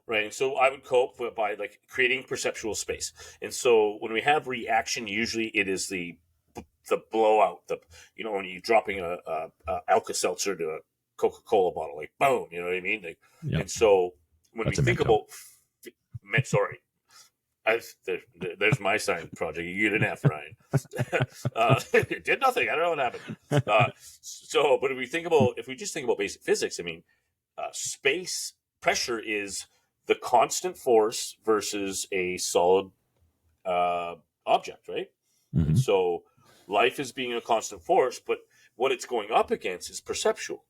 Speaker 4: Right. And so I would cope by like creating perceptual space. And so when we have reaction, usually it is the blowout, when you're dropping a Alka-Seltzer to a Coca-Cola bottle, like boom, you know what I mean? Like, yep. And so when we think about, sorry, there's my sign project. You get an F, Ryan. It did nothing. I don't know what happened. But if we just think about basic physics, I mean, space pressure is the constant force versus a solid object, right? Mm-hmm. And so life is being a constant force, but what it's going up against is perceptual.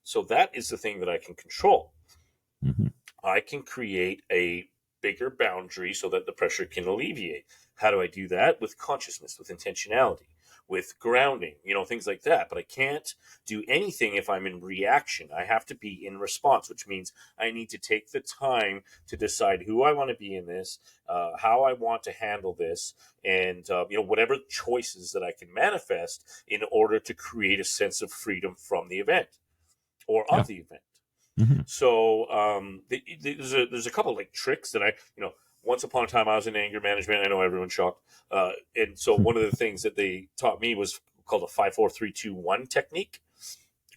Speaker 4: So that is the thing that I can control. Mm-hmm. I can create a bigger boundary so that the pressure can alleviate. How do I do that? With consciousness, with intentionality, with grounding, things like that. But I can't do anything if I'm in reaction. I have to be in response, which means I need to take the time to decide who I want to be in this, how I want to handle this, and whatever choices that I can manifest in order to create a sense of freedom from the event or of the event.
Speaker 2: Mm-hmm.
Speaker 4: So there's a couple like tricks that once upon a time I was in anger management. I know everyone's shocked. And so one of the things that they taught me was called a 5, 4, 3, 2, 1 technique,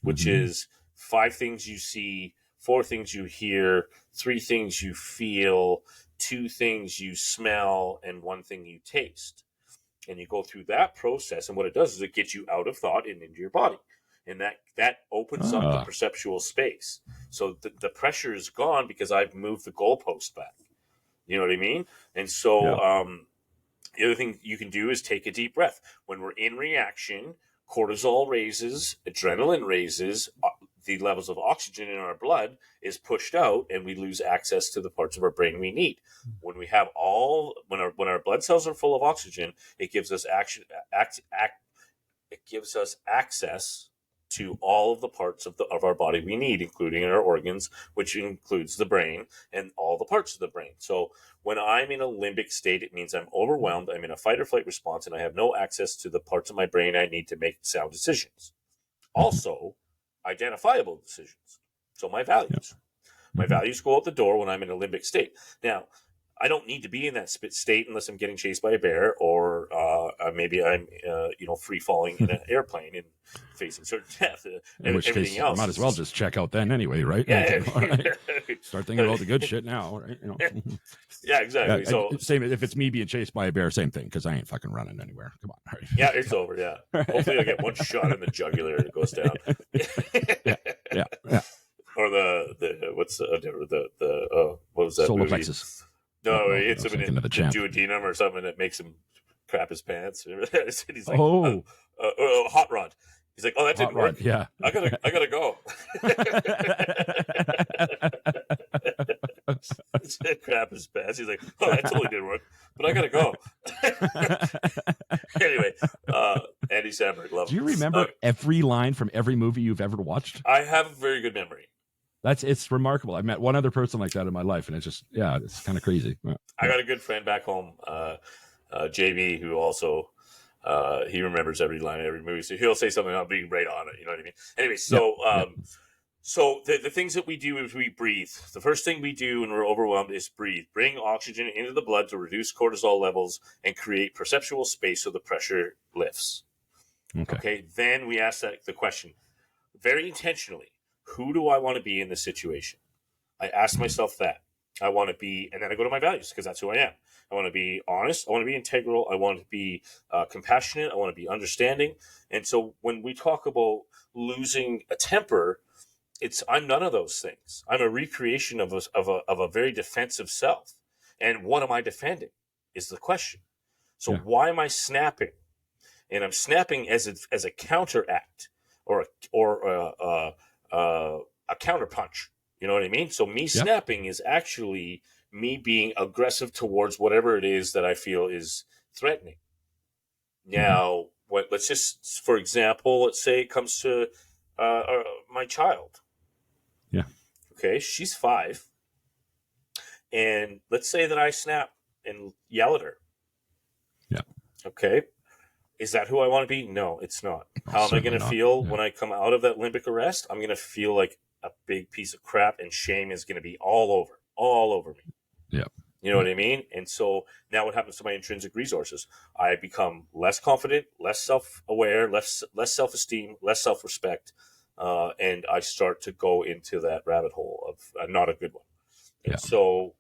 Speaker 4: which is 5 things you see, 4 things you hear, 3 things you feel, 2 things you smell, and 1 thing you taste. And you go through that process, and what it does is it gets you out of thought and into your body. And that opens up the perceptual space. So the pressure is gone because I've moved the goalpost back. You know what I mean? And so the other thing you can do is take a deep breath. When we're in reaction, cortisol raises, adrenaline raises, the levels of oxygen in our blood is pushed out, and we lose access to the parts of our brain we need. When we have when our blood cells are full of oxygen, it gives us access to all of the parts of our body we need, including our organs, which includes the brain and all the parts of the brain. So when I'm in a limbic state, it means I'm overwhelmed, I'm in a fight or flight response, and I have no access to the parts of my brain I need to make sound decisions. Also, identifiable decisions. So my values. My values go out the door when I'm in a limbic state. Now, I don't need to be in that state unless I'm getting chased by a bear or maybe I'm free falling in an airplane and facing certain death.
Speaker 2: In which case, else, you might as well just check out then anyway, right?
Speaker 4: Yeah.
Speaker 2: Right. Start thinking about the good shit now, right?
Speaker 4: Yeah, exactly.
Speaker 2: Yeah,
Speaker 4: so
Speaker 2: same if it's me being chased by a bear, same thing, because I ain't fucking running anywhere. Come on. Right.
Speaker 4: Yeah, it's over. Yeah. Hopefully, I get one shot in the jugular and it goes down.
Speaker 2: yeah.
Speaker 4: Or what was that
Speaker 2: solar
Speaker 4: movie?
Speaker 2: plexus.
Speaker 4: No, it's him in the
Speaker 2: duodenum
Speaker 4: or something that makes him crap his pants. He's like, hot rod. He's like, oh, that didn't work.
Speaker 2: Yeah,
Speaker 4: I gotta go. Crap his pants. He's like, oh, that totally didn't work, but I gotta go. Anyway, Andy Samberg, love.
Speaker 2: Do you remember every line from every movie you've ever watched?
Speaker 4: I have a very good memory.
Speaker 2: It's remarkable. I've met one other person like that in my life, and it's just it's kind of crazy.
Speaker 4: I got a good friend back home, JB, who also he remembers every line of every movie. So he'll say something, I'll be right on it. You know what I mean? Anyway, so so the things that we do is we breathe. The first thing we do when we're overwhelmed is breathe. Bring oxygen into the blood to reduce cortisol levels and create perceptual space so the pressure lifts. Okay. Then we ask the question very intentionally. Who do I want to be in this situation? I ask myself that. I want to be, and then I go to my values because that's who I am. I want to be honest. I want to be integral. I want to be compassionate. I want to be understanding. And so when we talk about losing a temper, I'm none of those things. I'm a recreation of a very defensive self. And what am I defending is the question. So why am I snapping? And I'm snapping as a counteract or a counterpunch. You know what I mean? So me snapping is actually me being aggressive towards whatever it is that I feel is threatening. Now, let's just, for example, let's say it comes to my child.
Speaker 2: Yeah.
Speaker 4: Okay, she's 5. And let's say that I snap and yell at her.
Speaker 2: Yeah.
Speaker 4: Okay. Is that who I want to be? No, it's not. How am I going to feel when I come out of that limbic arrest? I'm going to feel like a big piece of crap, and shame is going to be all over me.
Speaker 2: Yeah.
Speaker 4: You know what I mean? And so now what happens to my intrinsic resources? I become less confident, less self-aware, less self-esteem, less self-respect, and I start to go into that rabbit hole of not a good one. And so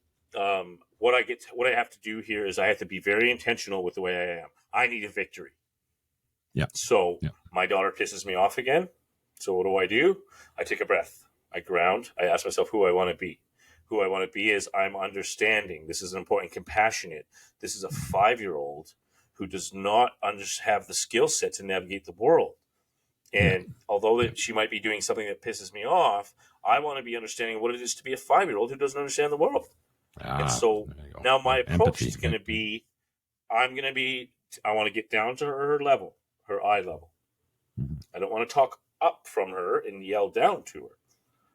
Speaker 4: what I have to do here is I have to be very intentional with the way I am. I need a victory.
Speaker 2: Yeah.
Speaker 4: So my daughter pisses me off again. So what do? I take a breath. I ground. I ask myself who I want to be. Who I want to be is I'm understanding. This is important, compassionate. This is a 5-year-old who does not have the skill set to navigate the world. And although that she might be doing something that pisses me off, I want to be understanding what it is to be a 5-year-old who doesn't understand the world. And so
Speaker 2: there you go.
Speaker 4: now my approach
Speaker 2: Empathy,
Speaker 4: is going to
Speaker 2: right?
Speaker 4: be, I want to get down to her level, her eye level.
Speaker 2: Mhm.
Speaker 4: I don't want to talk up from her and yell down to her.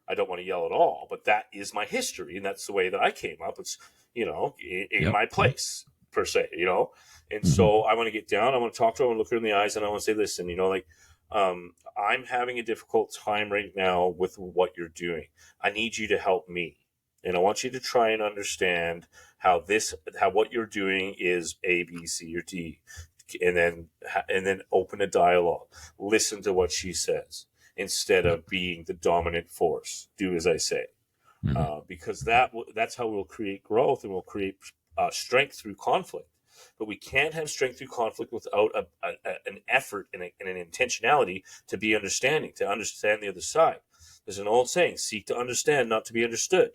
Speaker 4: I don't want to yell at all, but that is my history, and that's the way that I came up. It's, in
Speaker 2: Yep.
Speaker 4: my place, per se, And
Speaker 2: Mhm.
Speaker 4: so I want to get down, I want to talk to her, I want to look her in the eyes, and I want to say, listen, I'm having a difficult time right now with what you're doing. I need you to help me. And I want you to try and understand how what you're doing is A, B, C, or D, and then open a dialogue. Listen to what she says instead of being the dominant force. Do as I say, because that's how we'll create growth, and we'll create strength through conflict. But we can't have strength through conflict without an effort and an intentionality to be understanding, to understand the other side. There's an old saying: "Seek to understand, not to be understood."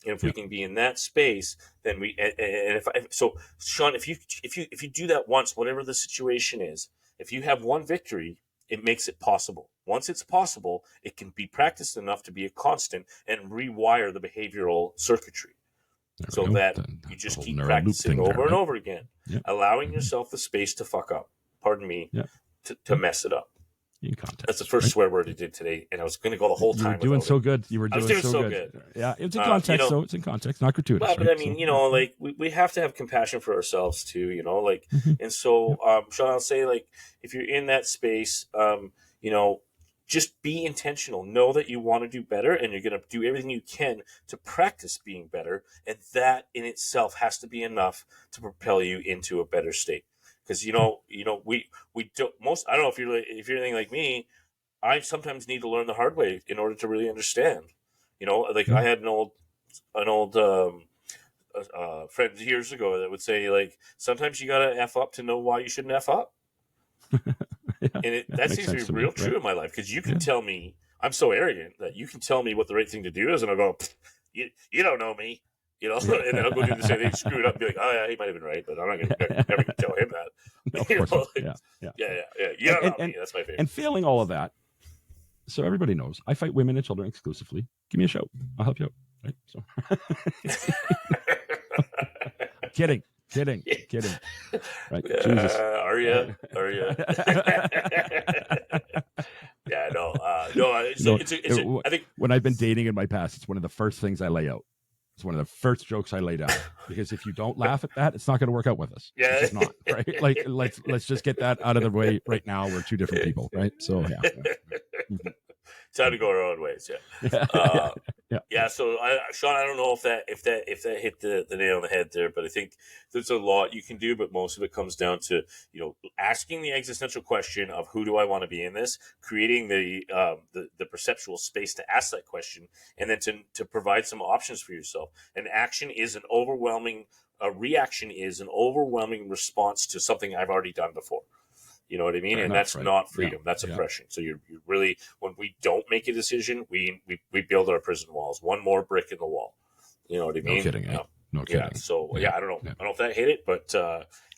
Speaker 4: And if we can be in that space, then so Sean, if you do that once, whatever the situation is, if you have one victory, it makes it possible. Once it's possible, it can be practiced enough to be a constant and rewire the behavioral circuitry, so that you just keep practicing over and over again, allowing yourself the space to fuck up. Pardon me, to mess it up.
Speaker 2: In context.
Speaker 4: That's the first swear word I did today, and I was going to go the whole time.
Speaker 2: You were doing so good. You were
Speaker 4: I was
Speaker 2: doing
Speaker 4: doing
Speaker 2: so
Speaker 4: so
Speaker 2: good. Yeah, it's in context, so it's in context, not gratuitous.
Speaker 4: Well, but
Speaker 2: right?
Speaker 4: I mean, we have to have compassion for ourselves too, and so, Sean, I'll say, if you're in that space, just be intentional. Know that you want to do better, and you're going to do everything you can to practice being better, and that in itself has to be enough to propel you into a better state. Because we don't most. I don't know if you're anything like me. I sometimes need to learn the hard way in order to really understand. I had an old friend years ago that would say, sometimes you gotta F up to know why you shouldn't F up. And that seems to be real true in my life, because you can tell me, I'm so arrogant that you can tell me what the right thing to do is, and I'll go, you don't know me. And then I'll go do the same thing, screw it up, and be like, oh yeah, he might have been right, but I'm not never going to tell him that.
Speaker 2: No, of course not.
Speaker 4: Yeah. You don't know me. That's my favorite.
Speaker 2: And failing all of that, so everybody knows, I fight women and children exclusively. Give me a shout. I'll help you out. Right? So, kidding. Right? Jesus.
Speaker 4: Are you? Yeah, no. I think
Speaker 2: when I've been dating in my past, it's one of the first things I lay out. It's one of the first jokes I lay down, because if you don't laugh at that, it's not going to work out with us.
Speaker 4: Yeah,
Speaker 2: it's just not, right? Let's just get that out of the way right now. We're two different people, right? So yeah.
Speaker 4: Time to go our own ways. Yeah. So, Sean, I don't know if that hit the nail on the head there, but I think there's a lot you can do. But most of it comes down to asking the existential question of who do I want to be in this, creating the perceptual space to ask that question, and then to provide some options for yourself. An action is an overwhelming. A reaction is an overwhelming response to something I've already done before. You know what I mean?
Speaker 2: Fair
Speaker 4: and
Speaker 2: enough,
Speaker 4: that's
Speaker 2: right?
Speaker 4: not freedom. That's oppression. So you're really, when we don't make a decision, we build our prison walls. One more brick in the wall. You know what I mean?
Speaker 2: No kidding. No kidding.
Speaker 4: Yeah. So I don't know. I don't know if that hit it, but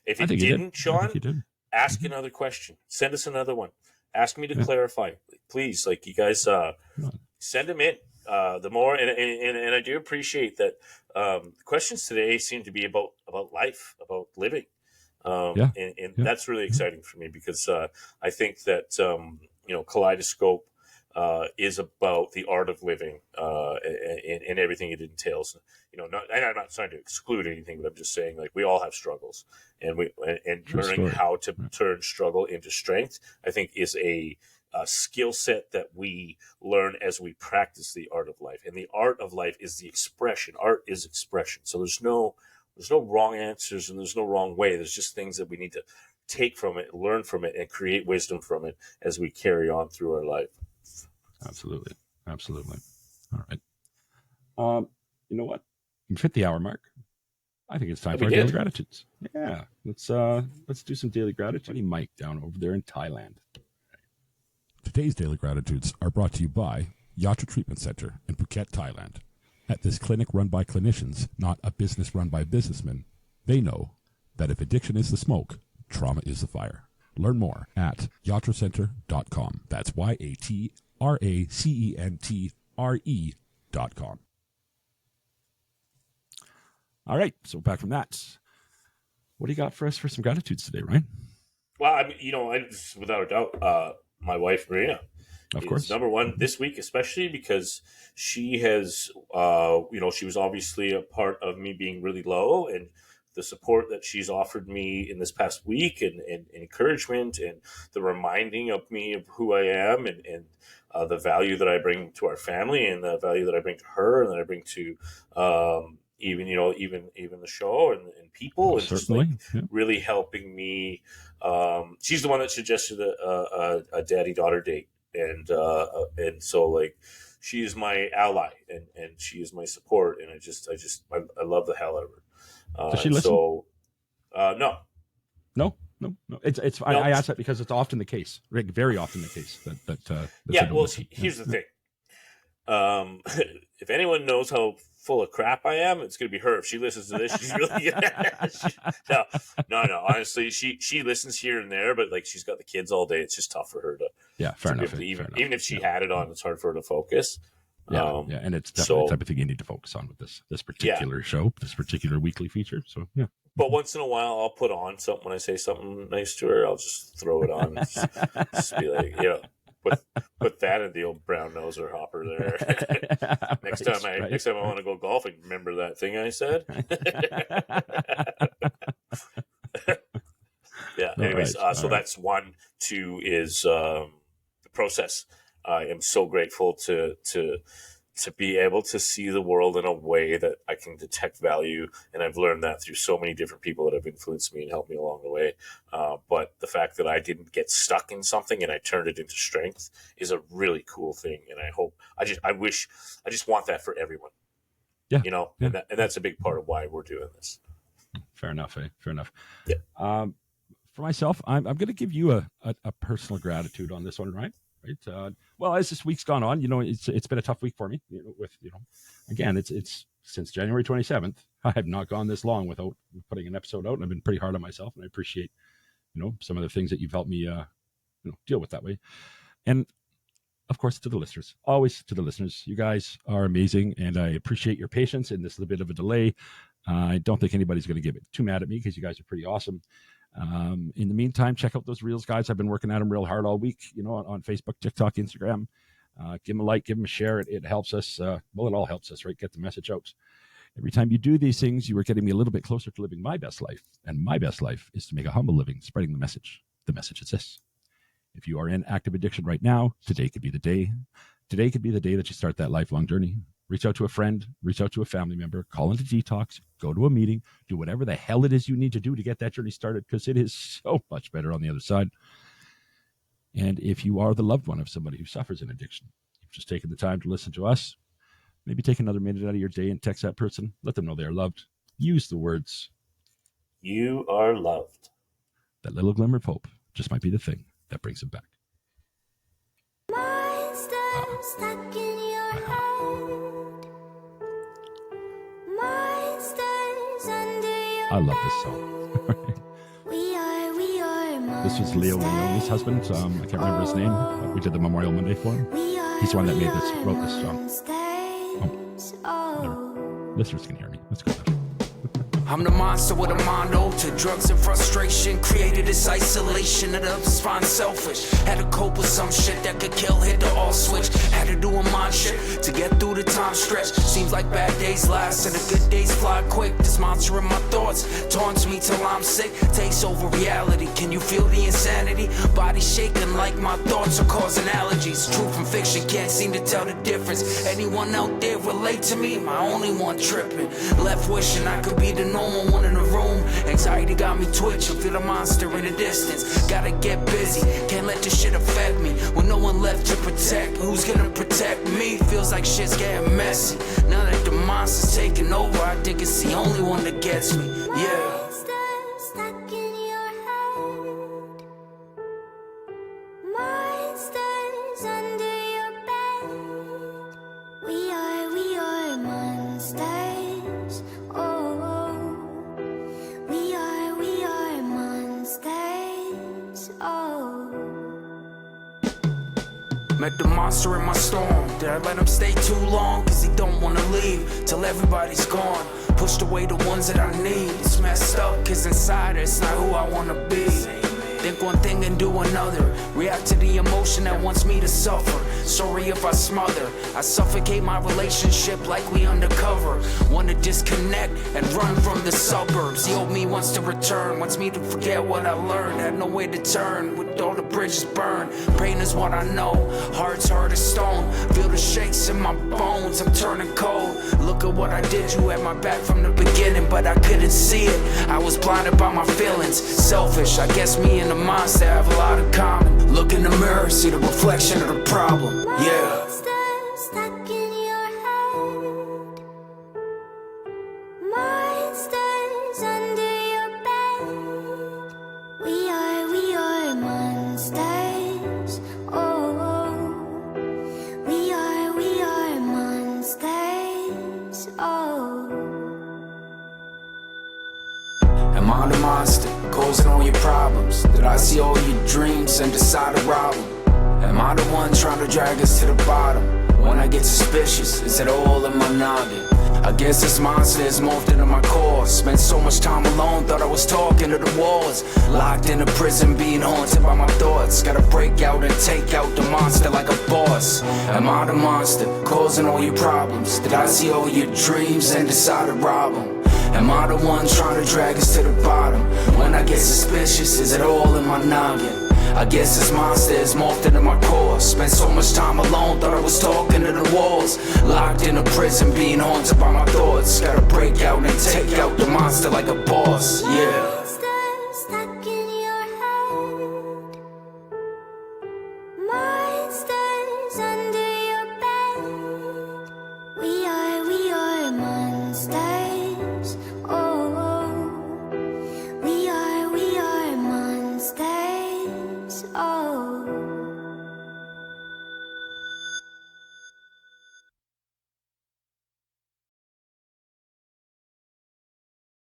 Speaker 4: if it didn't, Sean, ask another question. Send us another one. Ask me to clarify, please. You guys, send them in. The more, and I do appreciate that. Questions today seem to be about life, about living. And that's really exciting for me, because I think that Kaleidoscope is about the art of living and everything it entails. And I'm not trying to exclude anything, but I'm just saying, we all have struggles, and learning how to turn struggle into strength, I think, is a skill set that we learn as we practice the art of life. And the art of life is the expression. Art is expression. So there's no wrong answers, and there's no wrong way. There's just things that we need to take from it, learn from it, and create wisdom from it as we carry on through our life.
Speaker 2: Absolutely. All right. You know what? We've hit the hour mark. I think it's time for our daily gratitudes. Yeah. Let's do some daily gratitude. Mike down over there in Thailand.
Speaker 5: Today's daily gratitudes are brought to you by Yatra Treatment Center in Phuket, Thailand. At this clinic run by clinicians, not a business run by businessmen, they know that if addiction is the smoke, trauma is the fire. Learn more at yatracenter.com. That's YATRACENTRE.com.
Speaker 2: All right. So back from that, what do you got for us for some gratitudes today, Ryan?
Speaker 4: Well, I mean, without a doubt, my wife Marina,
Speaker 2: Of
Speaker 4: is
Speaker 2: course.
Speaker 4: number one this week, especially because she has, she was obviously a part of me being really low, and the support that she's offered me in this past week, and encouragement, and the reminding of me of who I am, and the value that I bring to our family, and the value that I bring to her, and that I bring to even the show, and people, and just like really helping me. She's the one that suggested a daddy-daughter date, and so like she is my ally, and she is my support, and I love the hell out of her.
Speaker 2: Does she listen?
Speaker 4: No.
Speaker 2: It's
Speaker 4: No.
Speaker 2: I ask that because it's often the case, like very often the case that
Speaker 4: Yeah. Well, here's the thing. If anyone knows how full of crap I am, it's going to be her. If she listens to this, she's really no. Honestly, she listens here and there, but like she's got the kids all day. It's just tough for her to
Speaker 2: fair enough.
Speaker 4: Even if she had it on, it's hard for her to focus.
Speaker 2: And it's definitely the type of thing you need to focus on with this particular show, this particular weekly feature. So yeah.
Speaker 4: But once in a while, I'll put on something when I say something nice to her. I'll just throw it on, just be like, put that in the old brown noser hopper there. Next time I want to go golfing, remember that thing I said. Yeah. Anyways, so that's one. Two is the process. I am so grateful to be able to see the world in a way that I can detect value, and I've learned that through so many different people that have influenced me and helped me along the way. But the fact that I didn't get stuck in something and I turned it into strength is a really cool thing, and I just want that for everyone.
Speaker 2: Yeah,
Speaker 4: and that's a big part of why we're doing this.
Speaker 2: Fair enough. Fair enough.
Speaker 4: Yeah.
Speaker 2: For myself, I'm going to give you a personal gratitude on this one, right? Well, as this week's gone on, it's been a tough week for me. Again, it's since January 27th. I have not gone this long without putting an episode out, and I've been pretty hard on myself. And I appreciate, some of the things that you've helped me, deal with that way. And of course, to the listeners, always to the listeners, you guys are amazing, and I appreciate your patience in this little bit of a delay. I don't think anybody's going to get too mad at me because you guys are pretty awesome. In the meantime, check out those reels, guys. I've been working at them real hard all week, on Facebook, TikTok, Instagram. Give them a like, give them a share. It helps us. It all helps us, right? Get the message out. Every time you do these things, you are getting me a little bit closer to living my best life. And my best life is to make a humble living, spreading the message. The message is this. If you are in active addiction right now, today could be the day. Today could be the day that you start that lifelong journey. Reach out to a friend, reach out to a family member, call into detox, go to a meeting, do whatever the hell it is you need to do to get that journey started, because it is so much better on the other side. And if you are the loved one of somebody who suffers an addiction, you've just taken the time to listen to us, maybe take another minute out of your day and text that person. Let them know they are loved. Use the words,
Speaker 4: "You are loved."
Speaker 2: That little glimmer of hope just might be the thing that brings them back.
Speaker 7: Stuck in your head. Monsters under your
Speaker 2: I love this song.
Speaker 7: We are
Speaker 2: This was Leo Leone's husband. I can't remember his name, but we did the Memorial Monday for him. He's the one that wrote this song. Oh, listeners can hear me. Let's go there.
Speaker 8: I'm the monster with a mind altered. Drugs and frustration created this isolation that others find selfish. Had to cope with some shit that could kill, hit the all switch. Had to do a mind shit to get through the time stretch. Seems like bad days last and the good days fly quick. This monster in my thoughts taunts me till I'm sick. Takes over reality. Can you feel the insanity? Body shaking like my thoughts are causing allergies. Truth and fiction can't seem to tell the difference. Anyone out there relate to me? My only one tripping. Left wishing I could be the normal one in the room. Anxiety got me twitching, feel the monster in the distance. Gotta get busy, can't let this shit affect me. When no one left to protect, who's gonna protect me? Feels like shit's getting messy. Now that the monster's taking over, I think it's the only one that gets me. Yeah.
Speaker 7: stuck in your head. Monsters under your bed. We are monsters. Oh, we are monsters. Oh.
Speaker 8: Met the monster in my storm. Did I let him stay too long? Cause he don't wanna leave till everybody's gone. pushed away the ones that I need. It's messed up, cause inside it's not who I wanna be. Think one thing and do another. React to the emotion that wants me to suffer. Sorry if I smother. I suffocate my relationship like we undercover. Wanna disconnect and run from the suburbs. The old me wants to return, wants me to forget what I learned. Had no way to turn with all the bridges burned. Pain is what I know, heart's hard as stone. Feel the shakes in my bones, I'm turning cold. Look at what I did, you had my back from the beginning, but I couldn't see it. I was blinded by my feelings, selfish. I guess me and the monster have a lot in common. Look in the mirror, see the reflection of the problem. Yeah.
Speaker 7: Monsters stuck in your head. Monsters under your bed. We are monsters. Oh, we are monsters. Oh.
Speaker 8: Am I the monster, causing all your problems? Did I see all your dreams and decide to rob them? Am I the one trying to drag us to the bottom? When I get suspicious, is it all in my noggin? I guess this monster is morphed into my core. Spent so much time alone, thought I was talking to the walls. Locked in a prison, being haunted by my thoughts. Gotta break out and take out the monster like a boss. Am I the monster, causing all your problems? Did I see all your dreams and decide to rob them? Am I the one trying to drag us to the bottom? When I get suspicious, is it all in my noggin? I guess this monster is morphed into my core. Spent so much time alone, thought I was talking to the walls. Locked in a prison, being haunted by my thoughts. Gotta break out and take out the monster like a boss, yeah.